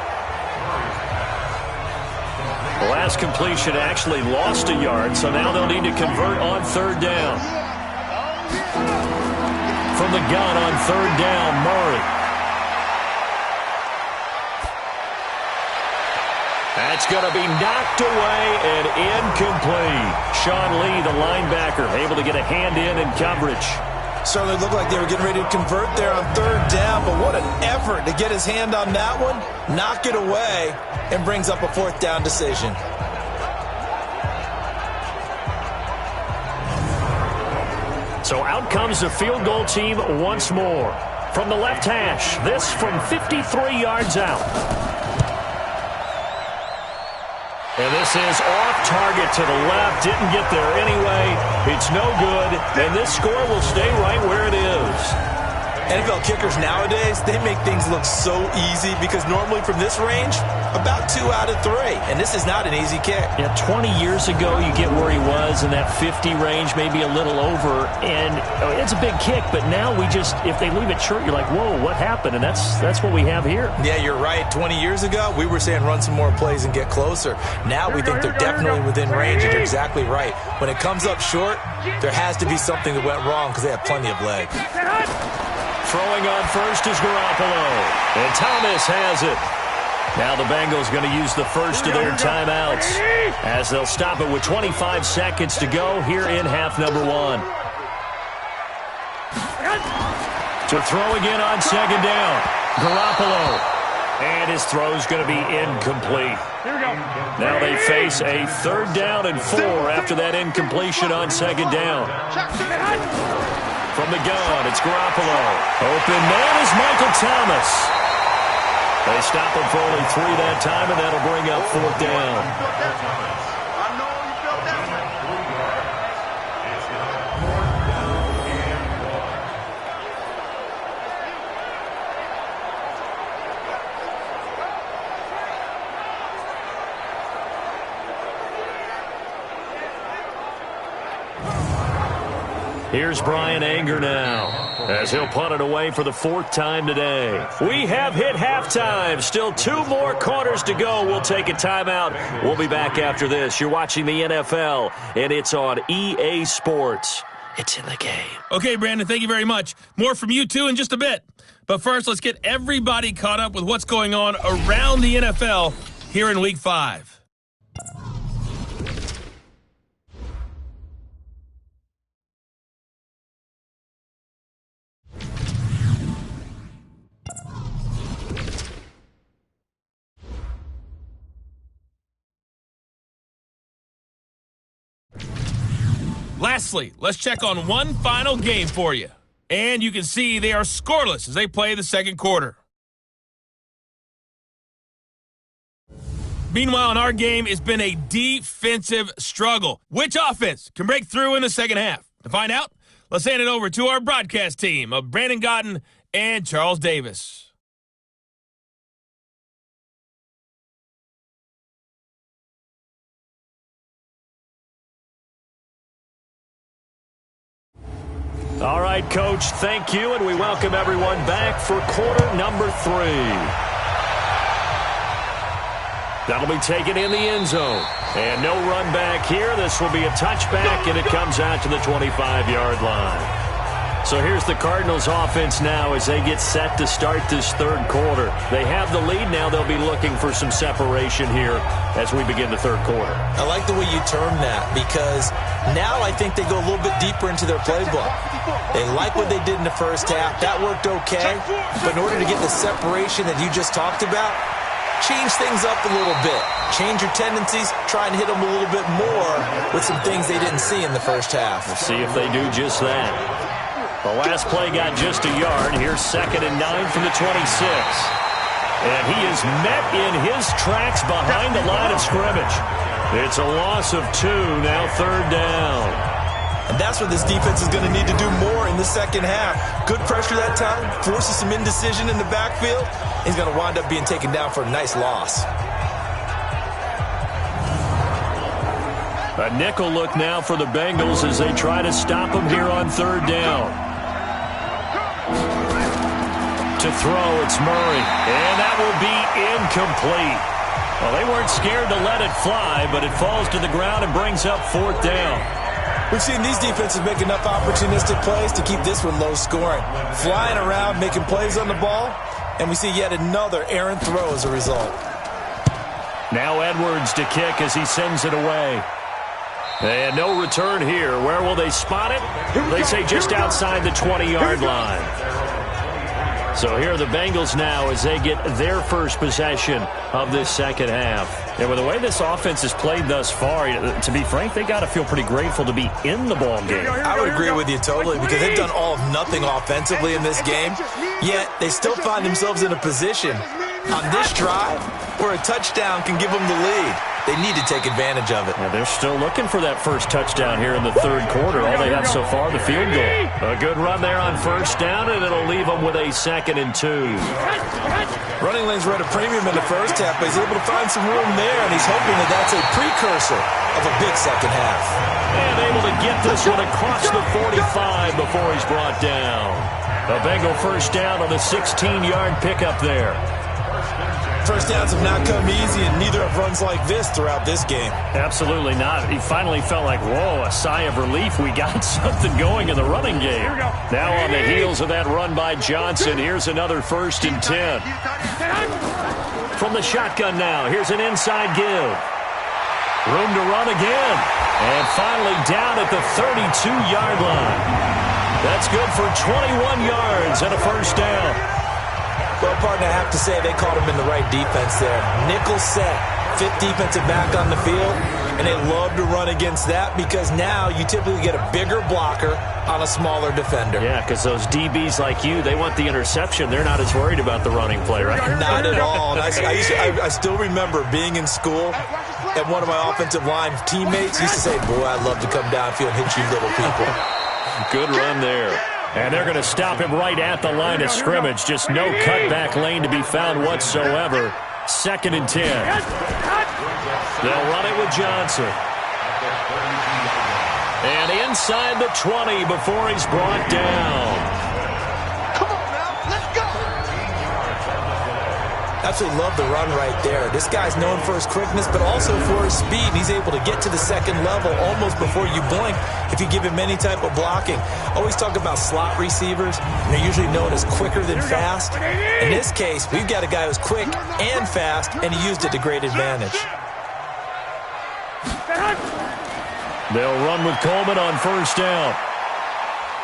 The last completion actually lost a yard, so now they'll need to convert on 3rd down. From the gun on 3rd down, Murray. That's going to be knocked away and incomplete. Sean Lee, the linebacker, able to get a hand in coverage. Certainly looked like they were getting ready to convert there on 3rd down, but what an effort to get his hand on that one, knock it away, and brings up a 4th down decision. So out comes the field goal team once more. From the left hash, this from 53 yards out. And this is off target to the left. Didn't get there anyway. It's no good. And this score will stay right where it is. NFL kickers nowadays, they make things look so easy because normally from this range, about 2 out of 3. And this is not an easy kick. Yeah, 20 years ago, you get where he was in that 50 range, maybe a little over. And it's a big kick, but now we just, if they leave it short, you're like, whoa, what happened? And that's what we have here. Yeah, you're right. 20 years ago, we were saying run some more plays and get closer. Now we think they're definitely within range, and you're exactly right. When it comes up short, there has to be something that went wrong because they have plenty of legs. Throwing on first is Garoppolo. And Thomas has it. Now the Bengals going to use the first of their timeouts as they'll stop it with 25 seconds to go here in half number 1. To throw again on 2nd down. Garoppolo. And his throw's going to be incomplete. Now they face a 3rd down and 4 after that incompletion on 2nd down. From the gun, it's Garoppolo. Open man is Michael Thomas. They stop him for only 3 that time, and that'll bring up 4th down. I know you felt that. Here's Brian Anger now, as he'll punt it away for the 4th time today. We have hit halftime. Still 2 more quarters to go. We'll take a timeout. We'll be back after this. You're watching the NFL, and it's on EA Sports. It's in the game. Okay, Brandon, thank you very much. More from you, too, in just a bit. But first, let's get everybody caught up with what's going on around the NFL here in Week 5. Lastly, let's check on one final game for you. And you can see they are scoreless as they play the 2nd quarter. Meanwhile, in our game, it's been a defensive struggle. Which offense can break through in the 2nd half? To find out, let's hand it over to our broadcast team of Brandon Gotten and Charles Davis. All right, Coach, thank you, and we welcome everyone back for quarter number 3. That'll be taken in the end zone. And no run back here. This will be a touchback, and it comes out to the 25-yard line. So here's the Cardinals offense now as they get set to start this 3rd quarter. They have the lead now. They'll be looking for some separation here as we begin the 3rd quarter. I like the way you term that because now I think they go a little bit deeper into their playbook. They like what they did in the first half. That worked okay. But in order to get the separation that you just talked about, change things up a little bit. Change your tendencies. Try and hit them a little bit more with some things they didn't see in the first half. We'll see if they do just that. The last play got just a yard. Here's 2nd and 9 from the 26. And he is met in his tracks behind the line of scrimmage. It's a loss of 2, now 3rd down. And that's what this defense is going to need to do more in the 2nd half. Good pressure that time, forces some indecision in the backfield. He's going to wind up being taken down for a nice loss. A nickel look now for the Bengals as they try to stop him here on 3rd down. To throw, it's Murray. And that will be incomplete. Well, they weren't scared to let it fly, but it falls to the ground and brings up 4th down. We've seen these defenses make enough opportunistic plays to keep this one low scoring. Flying around, making plays on the ball, and we see yet another errant throw as a result. Now Edwards to kick as he sends it away. And no return here. Where will they spot it? They say just outside the 20-yard line. So here are the Bengals now as they get their first possession of this second half. And with the way this offense has played thus far, to be frank, they got to feel pretty grateful to be in the ball game. I would agree with you totally because they've done all of nothing offensively in this game, yet they still find themselves in a position on this drive where a touchdown can give them the lead. They need to take advantage of it. Yeah, they're still looking for that first touchdown here in the third quarter. All they have so far, the field goal. A good run there on first down, and it'll leave them with a 2nd and 2. Running lanes were at a premium in the first half, but he's able to find some room there, and he's hoping that that's a precursor of a big second half. And able to get this one across the 45 before he's brought down. A Bengal first down on the 16-yard pickup there. First downs have not come easy, and neither have runs like this throughout this game. Absolutely not. He finally felt like, whoa, a sigh of relief. We got something going in the running game. Now on the heels of that run by Johnson, here's another 1st and 10. From the shotgun now, here's an inside give. Room to run again. And finally down at the 32-yard line. That's good for 21 yards and a first down. Well, partner, I have to say they caught him in the right defense there. Nickel set, 5th defensive back on the field, and they love to run against that because now you typically get a bigger blocker on a smaller defender. Yeah, because those DBs like you, they want the interception. They're not as worried about the running play, right? Not at all. And I still remember being in school, and one of my offensive line teammates used to say, boy, I'd love to come downfield and hit you little people. Good run there. And they're going to stop him right at the line of scrimmage. Just no cutback lane to be found whatsoever. 2nd and 10. They'll run it with Johnson. And inside the 20 before he's brought down. Absolutely love the run right there. This guy's known for his quickness, but also for his speed. He's able to get to the second level almost before you blink if you give him any type of blocking. Always talk about slot receivers, and they're usually known as quicker than fast. In this case, we've got a guy who's quick and fast, and he used it to great advantage. They'll run with Coleman on first down.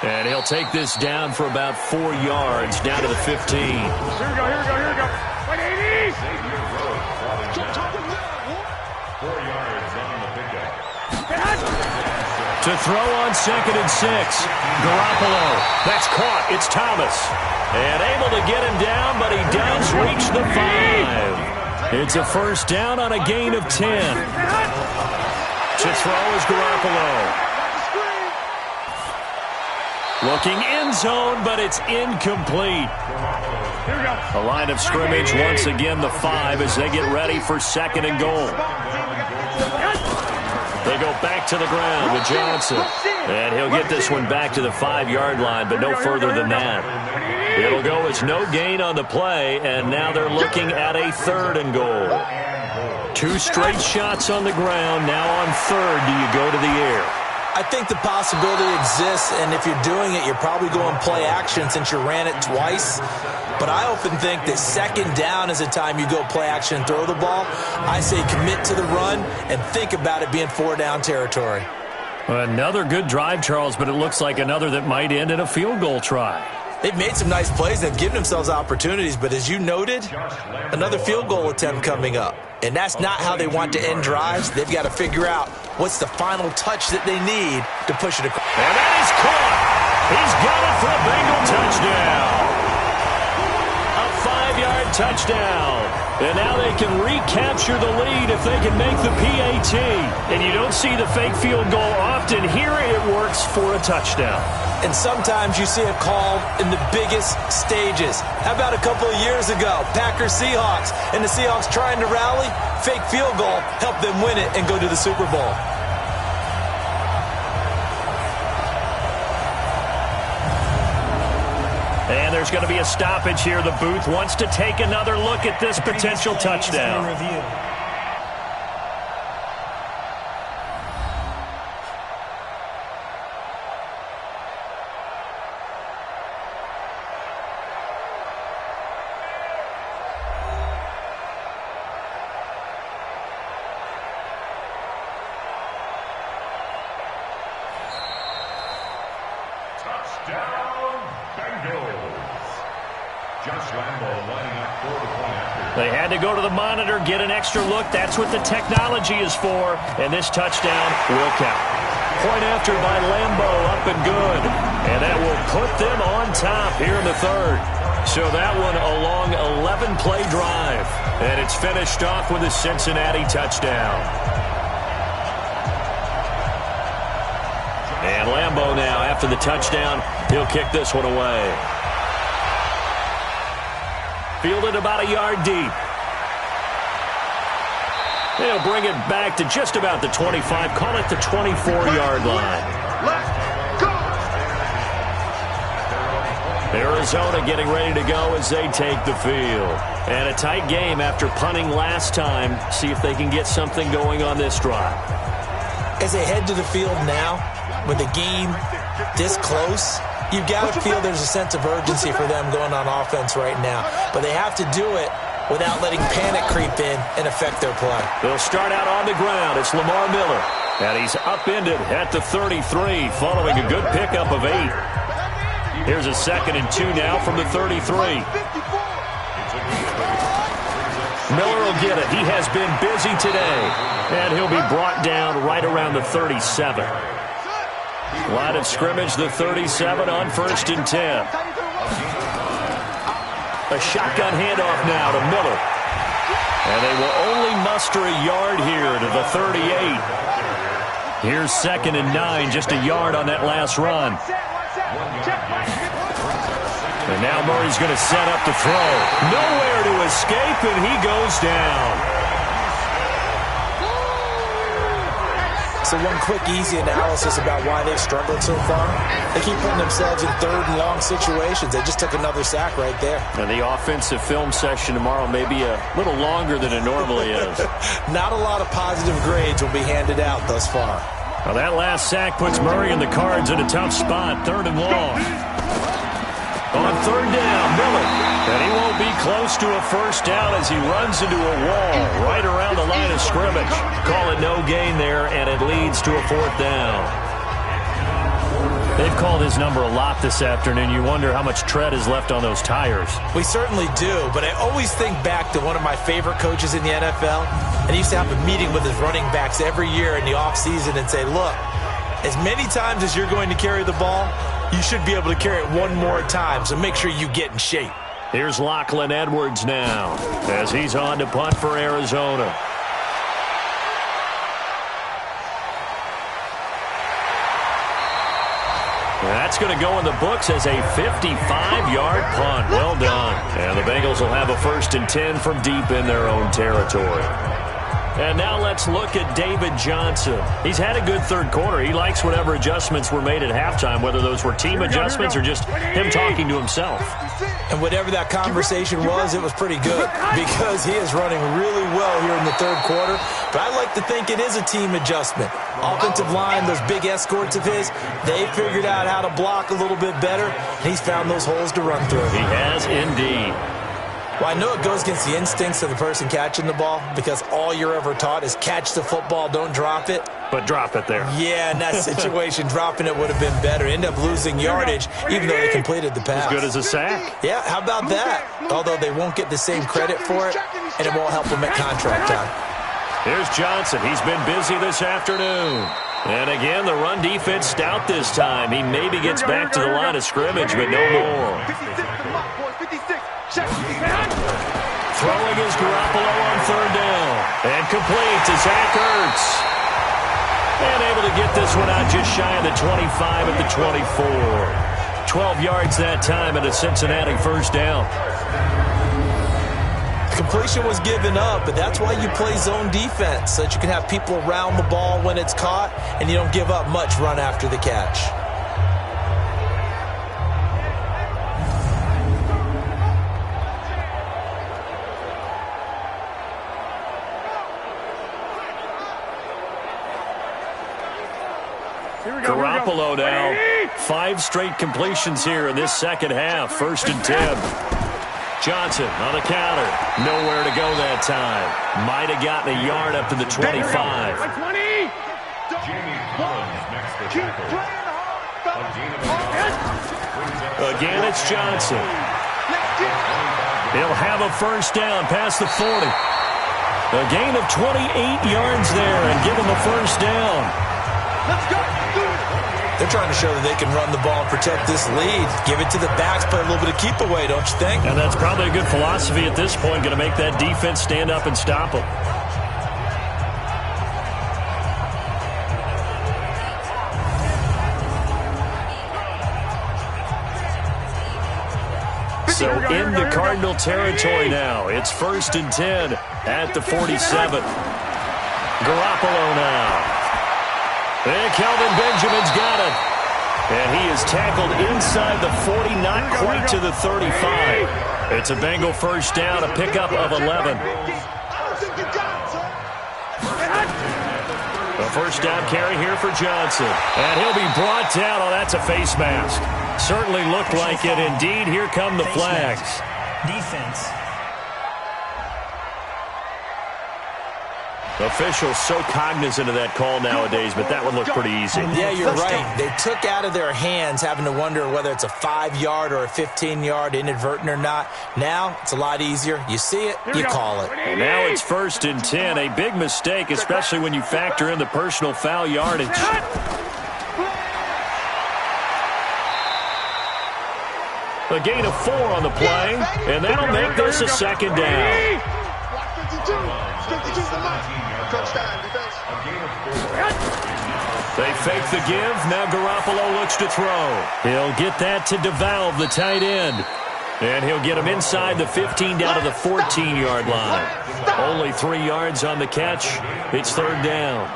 And he'll take this down for about 4 yards, down to the 15. Here we go. 180! To throw on 2nd and 6. Garoppolo. That's caught. It's Thomas. And able to get him down, but he does reach the 5. It's a first down on a gain of 10. To throw is Garoppolo. Looking end zone, but it's incomplete. A line of scrimmage once again, the 5 as they get ready for 2nd and goal. They go back to the ground with Johnson. And he'll get this one back to the 5-yard line, but no further than that. It'll go as no gain on the play, and now they're looking at a 3rd and goal. 2 straight shots on the ground. Now on 3rd, do you go to the air? I think the possibility exists, and if you're doing it, you're probably going play action since you ran it twice. But I often think that 2nd down is the time you go play action and throw the ball. I say commit to the run and think about it being 4-down territory. Another good drive, Charles, but it looks like another that might end in a field goal try. They've made some nice plays. They've given themselves opportunities, but as you noted, another field goal attempt coming up. And that's not how they want to end drives. They've got to figure out what's the final touch that they need to push it across. And that is caught. He's got it for a Bengal touchdown. A 5-yard touchdown. And now they can recapture the lead if they can make the PAT. And you don't see the fake field goal often. Here it works for a touchdown. And sometimes you see it called in the biggest stages. How about a couple of years ago, Packers-Seahawks, and the Seahawks trying to rally? Fake field goal helped them win it and go to the Super Bowl. And there's going to be a stoppage here. The booth wants to take another look at this potential touchdown. They had to go to the monitor, get an extra look. That's what the technology is for. And this touchdown will count. Point after by Lambo, up and good. And that will put them on top here in the third. So that one a long 11-play drive. And it's finished off with a Cincinnati touchdown. And Lambo now, after the touchdown, he'll kick this one away. Fielded about a yard deep. They'll bring it back to just about the 25. Call it the 24-yard line. Arizona getting ready to go as they take the field. And a tight game after punting last time. See if they can get something going on this drive. As they head to the field now, with the game this close, you've got to feel there's a sense of urgency for them going on offense right now. But they have to do it without letting panic creep in and affect their play. They'll start out on the ground. It's Lamar Miller. And he's upended at the 33 following a good pickup of 8. Here's a 2nd and 2 now from the 33. Miller will get it. He has been busy today. And he'll be brought down right around the 37. Line of scrimmage, the 37 on 1st and 10. A shotgun handoff now to Miller. And they will only muster a yard here to the 38. Here's 2nd and 9, just a yard on that last run. And now Murray's going to set up to throw. Nowhere to escape, and he goes down. So one quick, easy analysis about why they've struggled so far. They keep putting themselves in 3rd and long situations. They just took another sack right there. And the offensive film session tomorrow may be a little longer than it normally is. Not a lot of positive grades will be handed out thus far. Well, that last sack puts Murray and the Cards in a tough spot, 3rd and long. On 3rd down, Miller. And he won't be close to a first down as he runs into a wall right around the line of scrimmage. Call it no gain there, and it leads to a 4th down. They've called his number a lot this afternoon. You wonder how much tread is left on those tires. We certainly do, but I always think back to one of my favorite coaches in the NFL. And he used to have a meeting with his running backs every year in the offseason and say, look, as many times as you're going to carry the ball, you should be able to carry it one more time, so make sure you get in shape. Here's Lachlan Edwards now as he's on to punt for Arizona. That's going to go in the books as a 55-yard punt. Well done. And the Bengals will have a 1st and 10 from deep in their own territory. And now let's look at David Johnson. He's had a good 3rd quarter. He likes whatever adjustments were made at halftime, whether those were team adjustments or just him talking to himself. And whatever that conversation was, it was pretty good because he is running really well here in the 3rd quarter. But I like to think it is a team adjustment. Offensive line, those big escorts of his, they figured out how to block a little bit better, and he's found those holes to run through. He has indeed. Well, I know it goes against the instincts of the person catching the ball because all you're ever taught is catch the football, don't drop it. But drop it there. Yeah, in that situation, dropping it would have been better. End up losing yardage, even though they completed the pass. As good as a sack. Yeah, how about that? Although they won't get the same credit for it, and it won't help them at contract time. Here's Johnson. He's been busy this afternoon. And again, the run defense stout this time. He maybe gets back to the line of scrimmage, but no more. Throwing is Garoppolo on 3rd down. And complete to Zach Ertz. And able to get this one out just shy of the 25 at the 24. 12 yards that time and a Cincinnati 1st down. Completion was given up, but that's why you play zone defense, so that you can have people around the ball when it's caught, and you don't give up much run after the catch. Garoppolo now. 5 straight completions here in this second half. 1st and 10. Johnson on the counter. Nowhere to go that time. Might have gotten a yard up to the 25. Again, it's Johnson. He'll have a 1st down past the 40. A gain of 28 yards there and give him a 1st down. Let's go. They're trying to show that they can run the ball and protect this lead. Give it to the backs, play a little bit of keep away, don't you think? And that's probably a good philosophy at this point, going to make that defense stand up and stop them. So into Cardinal territory now. It's 1st and 10 at the 47. Garoppolo now. And Kelvin Benjamin's got it. And he is tackled inside the 40, not quite to the 35. It's a Bengal 1st down, a pickup of 11. A 1st down carry here for Johnson. And he'll be brought down. Oh, that's a face mask. Certainly looked like it. Indeed, here come the flags. Defense. Officials so cognizant of that call nowadays, but that one looked pretty easy. Yeah, you're right. They took out of their hands having to wonder whether it's a 5-yard or a 15-yard, inadvertent or not. Now, it's a lot easier. You see it, you call it. And now it's 1st and 10. A big mistake, especially when you factor in the personal foul yardage. A gain of 4 on the play, and that'll make this a 2nd down. They fake the give. Now Garoppolo looks to throw. He'll get that to DeValve, the tight end. And he'll get him inside the 15 down to the 14-yard line. Only 3 yards on the catch. It's 3rd down.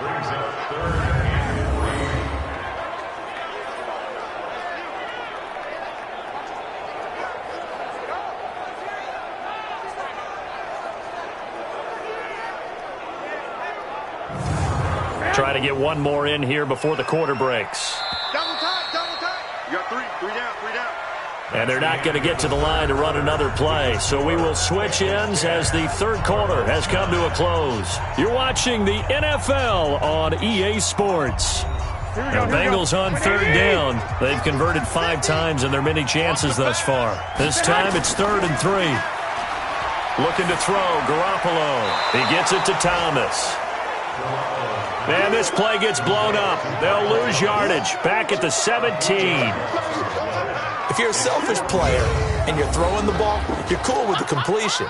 Try to get one more in here before the quarter breaks. Double time, double time. You got 3 down, 3 down. And they're not going to get to the line to run another play. So we will switch ends as the 3rd quarter has come to a close. You're watching the NFL on EA Sports. The Bengals on 3rd down. They've converted 5 times in their many chances thus far. This time it's 3rd and 3. Looking to throw, Garoppolo. He gets it to Thomas. And this play gets blown up. They'll lose yardage. Back at the 17. If you're a selfish player and you're throwing the ball, you're cool with the completion.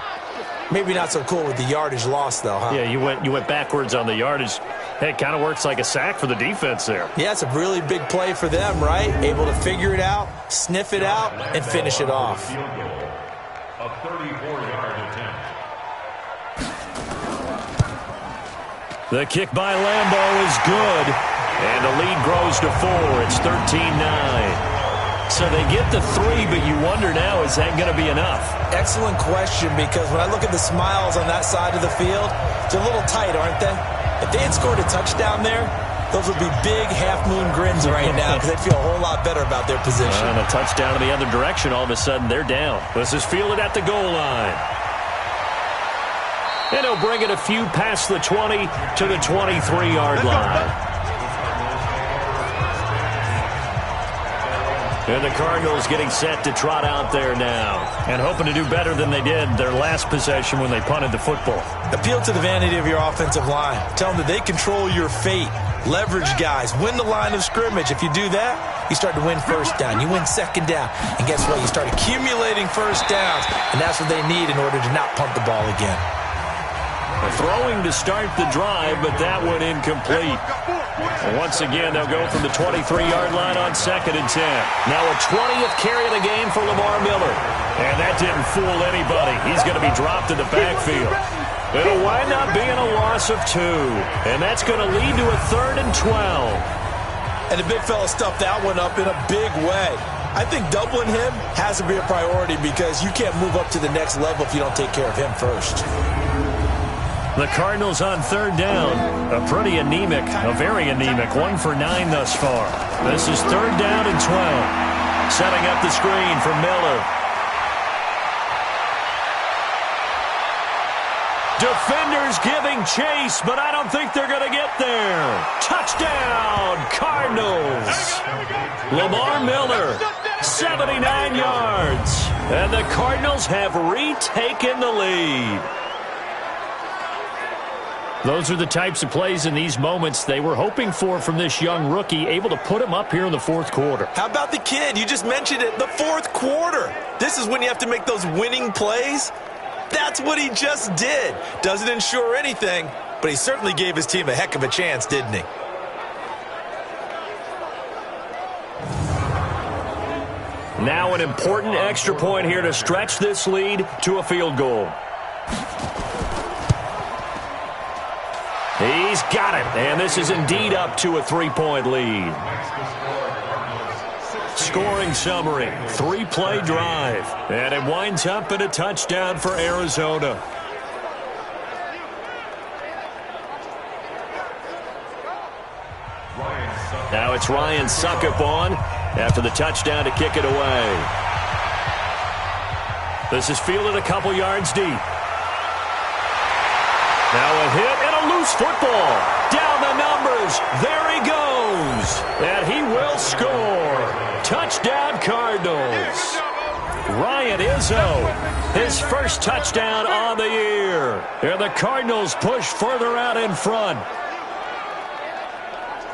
Maybe not so cool with the yardage loss, though, huh? Yeah, you went backwards on the yardage. Hey, it kind of works like a sack for the defense there. Yeah, it's a really big play for them, right? Able to figure it out, sniff it out, and finish it off. A 34-yard attempt. The kick by Lambeau is good. And the lead grows to 4. It's 13-9. So they get the 3, but you wonder now, is that going to be enough? Excellent question, because when I look at the smiles on that side of the field, they're a little tight, aren't they? If they had scored a touchdown there, those would be big half-moon grins right now because they'd feel a whole lot better about their position. And a touchdown in the other direction, all of a sudden they're down. This is fielded at the goal line. And he'll bring it a few past the 20 to the 23-yard line. And the Cardinals getting set to trot out there now. And hoping to do better than they did their last possession when they punted the football. Appeal to the vanity of your offensive line. Tell them that they control your fate. Leverage guys. Win the line of scrimmage. If you do that, you start to win 1st down. You win 2nd down. And guess what? You start accumulating 1st downs. And that's what they need in order to not punt the ball again. Throwing to start the drive, but that one incomplete. And once again, they'll go from the 23-yard line on 2nd and 10. Now a 20th carry of the game for Lamar Miller. And that didn't fool anybody. He's going to be dropped in the backfield. It'll wind up being a loss of 2. And that's going to lead to a 3rd and 12. And the big fella stuffed that one up in a big way. I think doubling him has to be a priority because you can't move up to the next level if you don't take care of him first. The Cardinals on third down. A very anemic 1 for 9 thus far. This is third down and 12. Setting up the screen for Miller. Defenders giving chase, but I don't think they're going to get there. Touchdown, Cardinals. Lamar Miller, 79 yards. And the Cardinals have retaken the lead. Those are the types of plays in these moments they were hoping for from this young rookie, able to put him up here in the fourth quarter. How about the kid? You just mentioned it, the fourth quarter. This is when you have to make those winning plays. That's what he just did. Doesn't ensure anything, but he certainly gave his team a heck of a chance, didn't he? Now an important extra point here to stretch this lead to a field goal. He's got it, and this is indeed up to a 3-point lead. Scoring summary, 3-play drive, and it winds up in a touchdown for Arizona. Now it's Ryan Suckup on after the touchdown to kick it away. This is fielded a couple yards deep. Now a hit and a loose football. Down the numbers. There he goes. And he will score. Touchdown, Cardinals. Ryan Izzo, his first touchdown on the year. And the Cardinals push further out in front.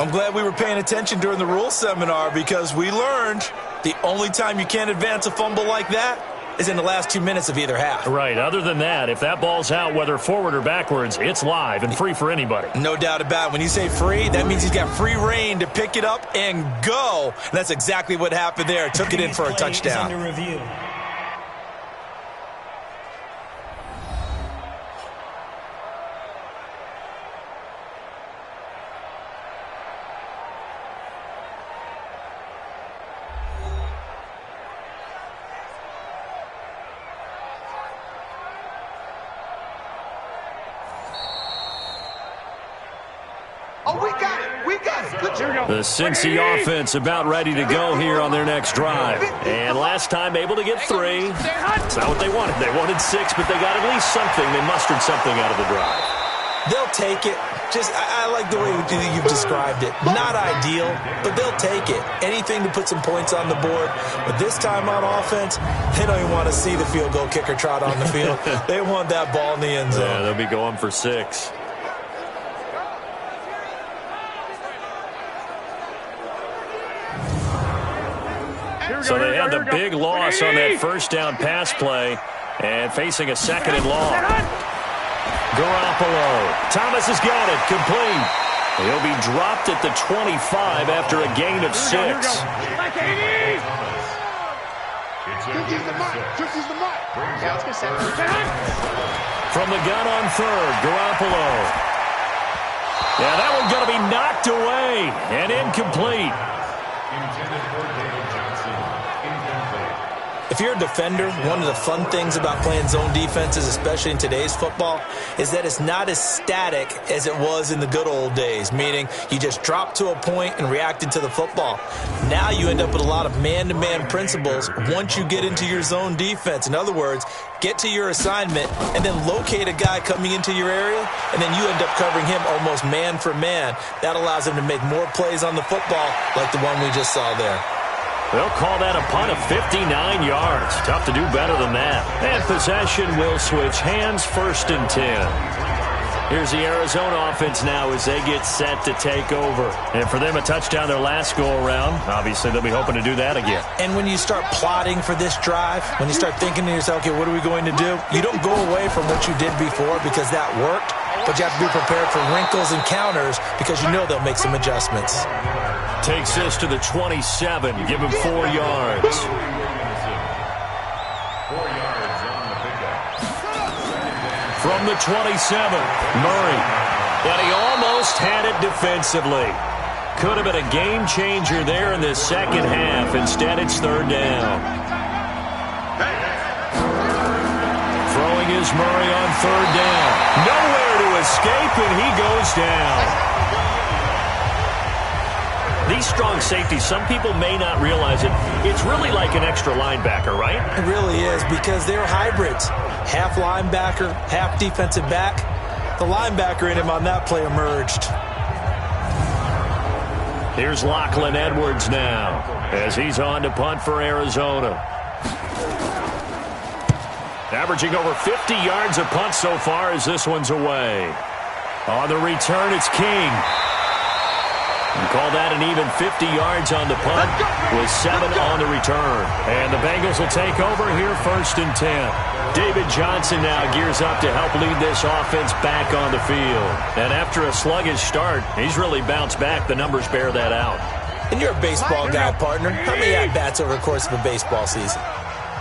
I'm glad we were paying attention during the rules seminar because we learned the only time you can't advance a fumble like that is in the last 2 minutes of either half. Right. Other than that, if that ball's out, whether forward or backwards, it's live and free for anybody. No doubt about it. When you say free, that means he's got free reign to pick it up and go. And that's exactly what happened there. Took it in for a touchdown. The Cincy offense about ready to go here on their next drive. And last time able to get 3. It's not what they wanted. They wanted 6, but they got at least something. They mustered something out of the drive. They'll take it. I like the way you've described it. Not ideal, but they'll take it. Anything to put some points on the board. But this time on offense, they don't even want to see the field goal kicker trot on the field. They want that ball in the end zone. Yeah, they'll be going for 6. So they had the big loss on that first down pass play and facing a second and long. Garoppolo. Thomas has got it. Complete. He'll be dropped at the 25 after a gain of 6. From the gun on third, Garoppolo. Yeah, that one's going to be knocked away and incomplete. If you're a defender, one of the fun things about playing zone defenses, especially in today's football, is that it's not as static as it was in the good old days, meaning you just drop to a point and reacted to the football. Now you end up with a lot of man-to-man principles once you get into your zone defense. In other words, get to your assignment and then locate a guy coming into your area, and then you end up covering him almost man for man. That allows him to make more plays on the football like the one we just saw there. They'll call that a punt of 59 yards. Tough to do better than that. And possession will switch hands, 1st and 10. Here's the Arizona offense now as they get set to take over. And for them, a touchdown their last go-around. Obviously, they'll be hoping to do that again. And when you start plotting for this drive, when you start thinking to yourself, okay, what are we going to do? You don't go away from what you did before because that worked, but you have to be prepared for wrinkles and counters because you know they'll make some adjustments. Takes this to the 27. Give him 4 yards. From the 27, Murray. And he almost had it defensively. Could have been a game changer there in the second half. Instead, it's 3rd down. Throwing his is Murray on third down. Nowhere to escape, and he goes down. These strong safeties, some people may not realize it. It's really like an extra linebacker, right? It really is, because they're hybrids. Half linebacker, half defensive back. The linebacker in him on that play emerged. Here's Lachlan Edwards now as he's on to punt for Arizona. Averaging over 50 yards a punt so far as this one's away. On the return, it's King. And call that an even 50 yards on the punt with 7 on the return. And the Bengals will take over here 1st and 10. David Johnson now gears up to help lead this offense back on the field. And after a sluggish start, he's really bounced back. The numbers bear that out. And you're a baseball guy, partner. How many at-bats over the course of a baseball season?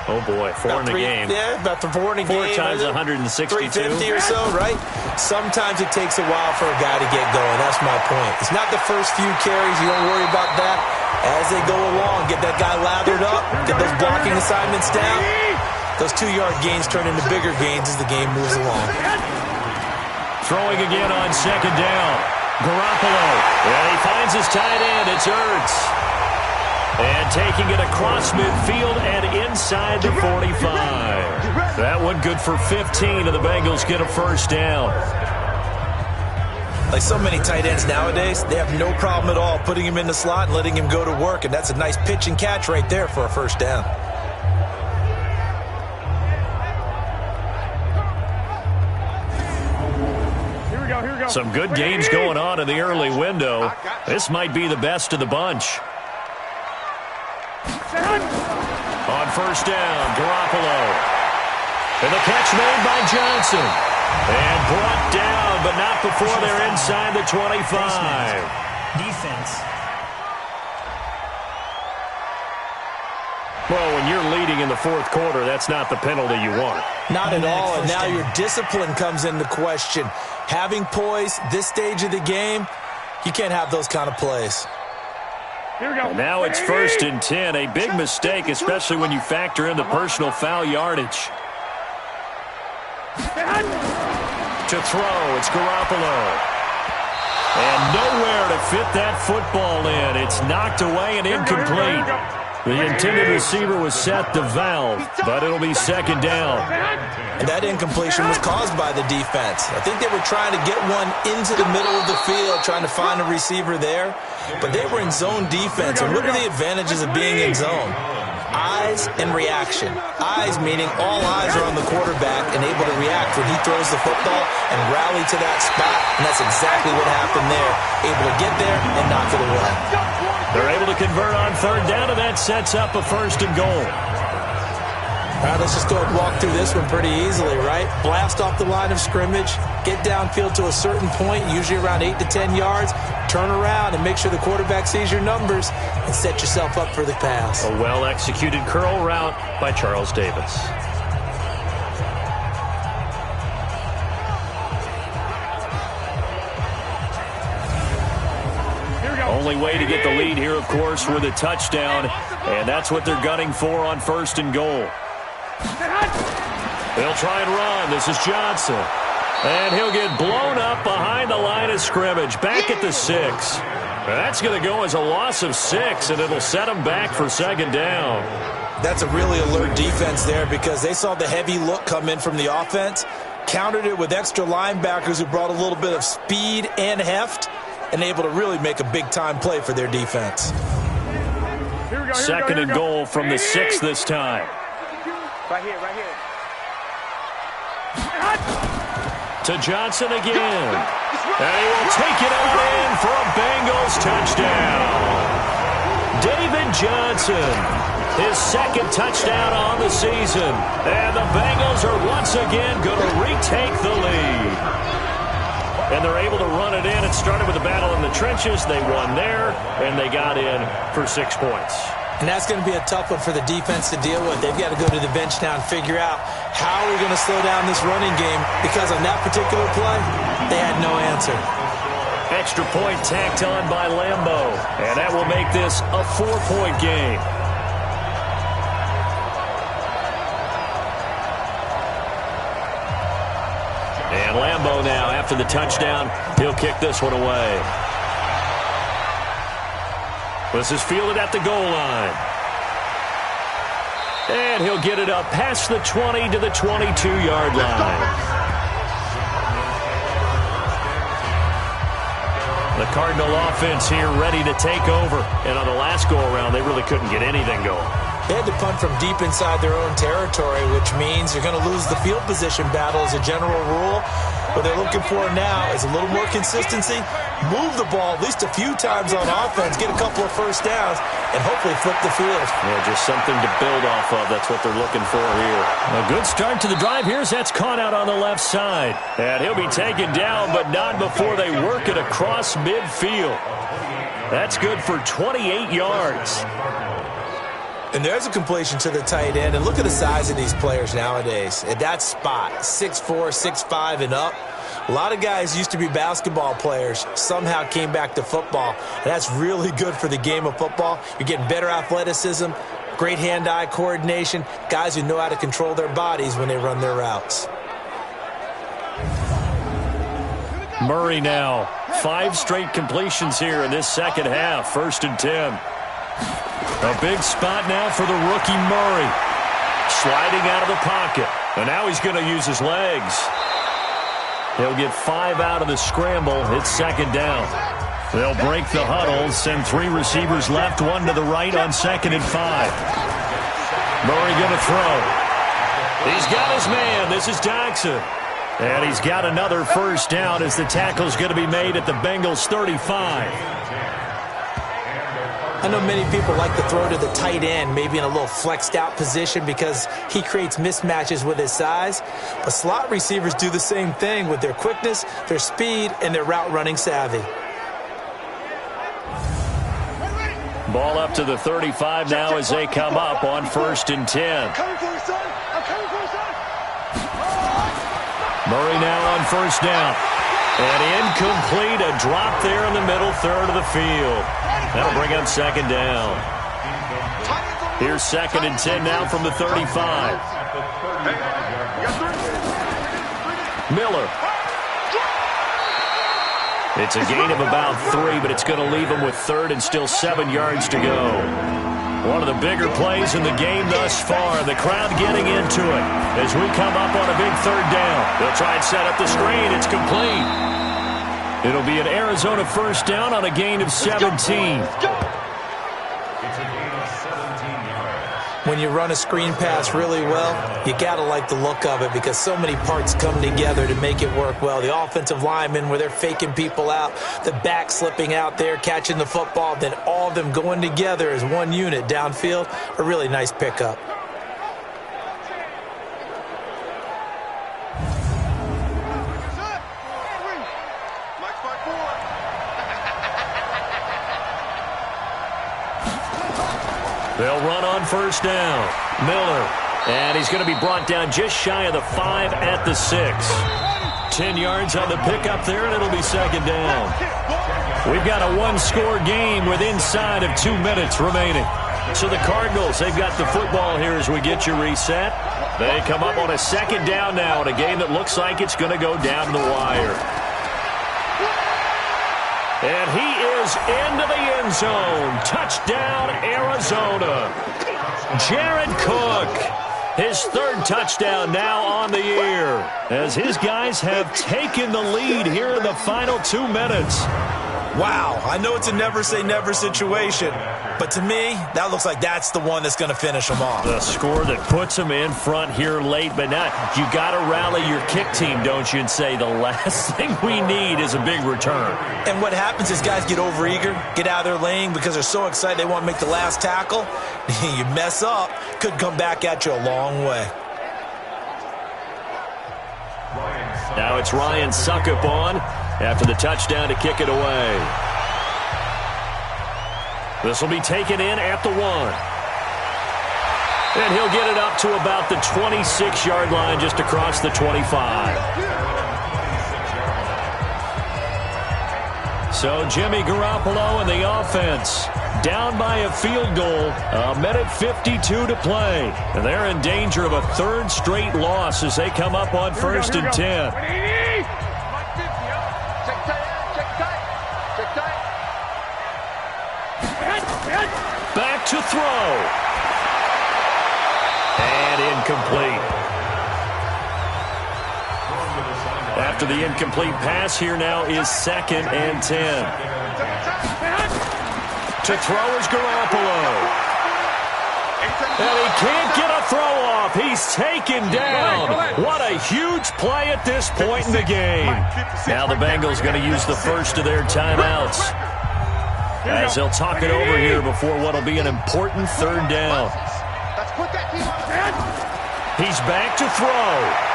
Oh, boy, 4 in a game. Yeah, about 4 in a game. 4 times 162. 350 or so, right? Sometimes it takes a while for a guy to get going. That's my point. It's not the first few carries. You don't worry about that. As they go along, get that guy lathered up, get those blocking assignments down. Those 2-yard gains turn into bigger gains as the game moves along. Throwing again on 2nd down. Garoppolo. And he finds his tight end. It's Ertz. And taking it across midfield and inside the 45. That one good for 15, and the Bengals get a 1st down. Like so many tight ends nowadays, they have no problem at all putting him in the slot and letting him go to work, and that's a nice pitch and catch right there for a 1st down. Here we go. Some good games going on in the early window. This might be the best of the bunch. On 1st down, Garoppolo. And the catch made by Johnson. And brought down, but not before they're inside the 25. Defense. Well, when you're leading in the 4th quarter, that's not the penalty you want. Not at all, and now your discipline comes into question. Having poise this stage of the game, you can't have those kind of plays. And now it's 1st and 10. A big mistake, especially when you factor in the personal foul yardage. To throw, it's Garoppolo. And nowhere to fit that football in. It's knocked away and incomplete. The intended receiver was set to valve, but it'll be 2nd down. And that incompletion was caused by the defense. I think they were trying to get one into the middle of the field, trying to find a receiver there. But they were in zone defense. And what are the advantages of being in zone? Eyes and reaction. Eyes meaning all eyes are on the quarterback and able to react when he throws the football and rally to that spot. And that's exactly what happened there. Able to get there and knock it away. They're able to convert on 3rd down, and that sets up a 1st and goal. All right, let's just go and walk through this one pretty easily, right? Blast off the line of scrimmage, get downfield to a certain point, usually around 8 to 10 yards, turn around and make sure the quarterback sees your numbers and set yourself up for the pass. A well-executed curl route by Charles Davis. Only way to get the lead here, of course, with a touchdown, and that's what they're gunning for on 1st and goal. They'll try and run. This is Johnson. And he'll get blown up behind the line of scrimmage, back at the 6. That's going to go as a loss of 6, and it'll set them back for 2nd down. That's a really alert defense there because they saw the heavy look come in from the offense, countered it with extra linebackers who brought a little bit of speed and heft, and able to really make a big-time play for their defense. 2nd and goal from the 6 this time. Right here. To Johnson again. And he will take it out in for a Bengals touchdown. David Johnson, his 2nd touchdown on the season. And the Bengals are once again going to retake the lead. And they're able to run it in. It started with a battle in the trenches. They won there, and they got in for 6 points. And that's going to be a tough one for the defense to deal with. They've got to go to the bench now and figure out how are we going to slow down this running game, because on that particular play, they had no answer. Extra point tacked on by Lambeau, and that will make this a 4-point game. And Lambeau now, after the touchdown, he'll kick this one away. This is fielded at the goal line. And he'll get it up past the 20 to the 22-yard line. The Cardinal offense here ready to take over. And on the last go-around, they really couldn't get anything going. They had to punt from deep inside their own territory, which means you're going to lose the field position battle as a general rule. What they're looking for now is a little more consistency, move the ball at least a few times on offense, get a couple of first downs, and hopefully flip the field. Yeah, just something to build off of. That's what they're looking for here. A good start to the drive. Here's that's caught out on the left side. And he'll be taken down, but not before they work it across midfield. That's good for 28 yards. And there's a completion to the tight end. And look at the size of these players nowadays. At that spot, 6'4", 6'5", and up. A lot of guys used to be basketball players, somehow came back to football. And that's really good for the game of football. You're getting better athleticism, great hand-eye coordination, guys who know how to control their bodies when they run their routes. Murray now. 5 straight completions here in this second half. 1st and 10. A big spot now for the rookie Murray. Sliding out of the pocket. And now he's going to use his legs. He'll get 5 out of the scramble. It's 2nd down. They'll break the huddle, send 3 receivers left, 1 to the right on 2nd and 5. Murray going to throw. He's got his man. This is Jackson. And he's got another first down as the tackle's going to be made at the Bengals 35. I know many people like to throw to the tight end, maybe in a little flexed out position because he creates mismatches with his size. But slot receivers do the same thing with their quickness, their speed, and their route running savvy. Ball up to the 35 now as they come up on 1st and 10. Murray now on 1st down. And incomplete, a drop there in the middle third of the field. That'll bring up 2nd down. Here's 2nd and 10 now from the 35. Miller. It's a gain of about 3, but it's going to leave him with 3rd and still 7 yards to go. One of the bigger plays in the game thus far. The crowd getting into it as we come up on a big 3rd down. They'll try and set up the screen. It's complete. It'll be an Arizona first down on a gain of 17. When you run a screen pass really well, you got to like the look of it because so many parts come together to make it work well. The offensive linemen where they're faking people out, the back slipping out there, catching the football, then all of them going together as one unit downfield, a really nice pickup. They'll run on 1st down. Miller. And he's going to be brought down just shy of the 5 at the 6. 10 yards on the pickup there, and it'll be 2nd down. We've got a 1-score game with inside of 2 minutes remaining. So the Cardinals, they've got the football here as we get you reset. They come up on a 2nd down now in a game that looks like it's going to go down to the wire. And he is into the end zone. Touchdown, Arizona. Jared Cook, his 3rd touchdown now on the year, as his guys have taken the lead here in the final 2 minutes. Wow, I know it's a never-say-never situation, but to me, that looks like that's the one that's going to finish them off. The score that puts them in front here late, but now you got to rally your kick team, don't you, and say the last thing we need is a big return. And what happens is guys get overeager, get out of their lane because they're so excited they want to make the last tackle. You mess up, could come back at you a long way. Now it's Ryan Suckup on after the touchdown to kick it away. This will be taken in at the 1. And he'll get it up to about the 26-yard line just across the 25. So Jimmy Garoppolo and the offense down by a field goal. 1:52 to play. And they're in danger of a 3rd straight loss as they come up on 1st and 10. Back to throw. And incomplete. After the incomplete pass, here now is 2nd and 10. To throw is Garoppolo. And he can't get a throw off. He's taken down. What a huge play at this point in the game. Now the Bengals going to use the first of their timeouts, as they'll talk it over here before what will be an important 3rd down. He's back to throw.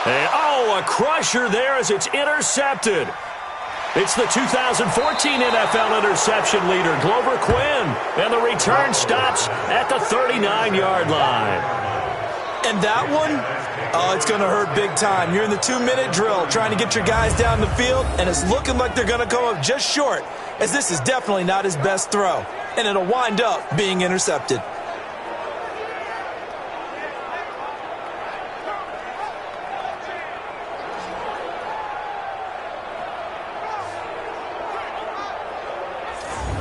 And, a crusher there as it's intercepted. It's the 2014 NFL interception leader, Glover Quinn. And the return stops at the 39-yard line. And that one, it's going to hurt big time. You're in the 2-minute drill trying to get your guys down the field, and it's looking like they're going to come up just short, as this is definitely not his best throw. And it'll wind up being intercepted.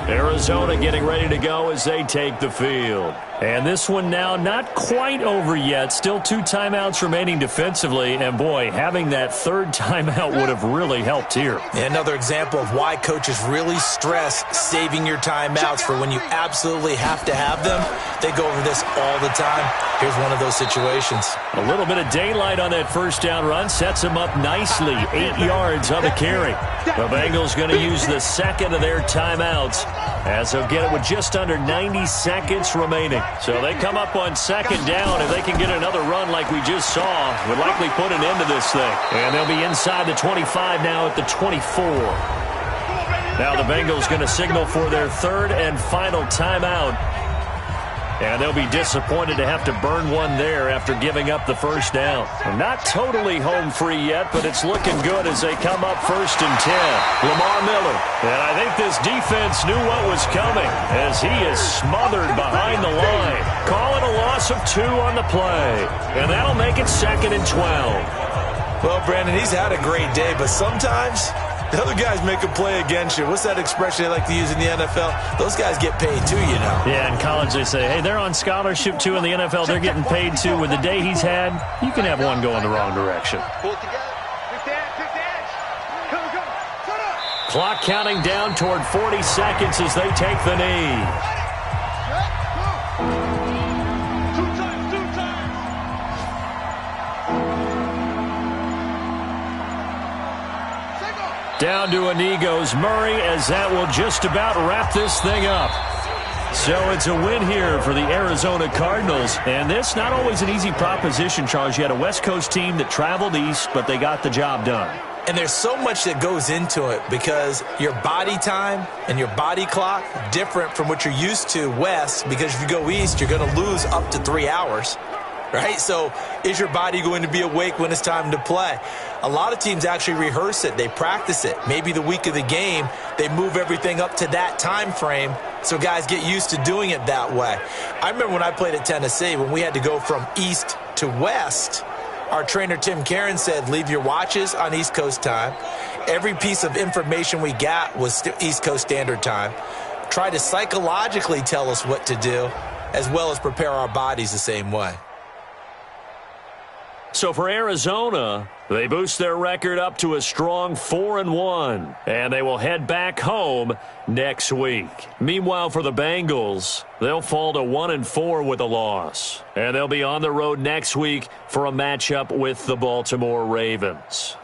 Arizona getting ready to go as they take the field. And this one now not quite over yet. Still 2 timeouts remaining defensively. And, boy, having that 3rd timeout would have really helped here. Another example of why coaches really stress saving your timeouts for when you absolutely have to have them. They go over this all the time. Here's one of those situations. A little bit of daylight on that 1st down run sets them up nicely. 8 yards on the carry. The Bengals going to use the 2nd of their timeouts, as they'll get it with just under 90 seconds remaining. So they come up on 2nd down. If they can get another run like we just saw, would likely put an end to this thing. And they'll be inside the 25 now at the 24. Now the Bengals going to signal for their 3rd and final timeout. And they'll be disappointed to have to burn one there after giving up the 1st down. Not totally home free yet, but it's looking good as they come up 1st and 10. Lamar Miller. And I think this defense knew what was coming, as he is smothered behind the line. Calling a loss of 2 on the play. And that'll make it 2nd and 12. Well, Brandon, he's had a great day, but sometimes the other guys make a play against you. What's that expression they like to use in the NFL? Those guys get paid too, you know. Yeah, in college they say, hey, they're on scholarship too. In the NFL, they're getting paid too. With the day he's had, you can have one go in the wrong direction. Clock counting down toward 40 seconds as they take the knee. Down to a knee goes Murray, as that will just about wrap this thing up. So it's a win here for the Arizona Cardinals. And this not always an easy proposition, Charles. You had a West Coast team that traveled east, but they got the job done. And there's so much that goes into it, because your body time and your body clock different from what you're used to west, because if you go east, you're going to lose up to 3 hours. Right? So is your body going to be awake when it's time to play? A lot of teams actually rehearse it. They practice it. Maybe the week of the game, they move everything up to that time frame so guys get used to doing it that way. I remember when I played at Tennessee, when we had to go from east to west, our trainer Tim Karen said, leave your watches on East Coast time. Every piece of information we got was East Coast Standard Time. Try to psychologically tell us what to do, as well as prepare our bodies the same way. So for Arizona, they boost their record up to a strong 4-1, and they will head back home next week. Meanwhile, for the Bengals, they'll fall to 1-4 with a loss, and they'll be on the road next week for a matchup with the Baltimore Ravens.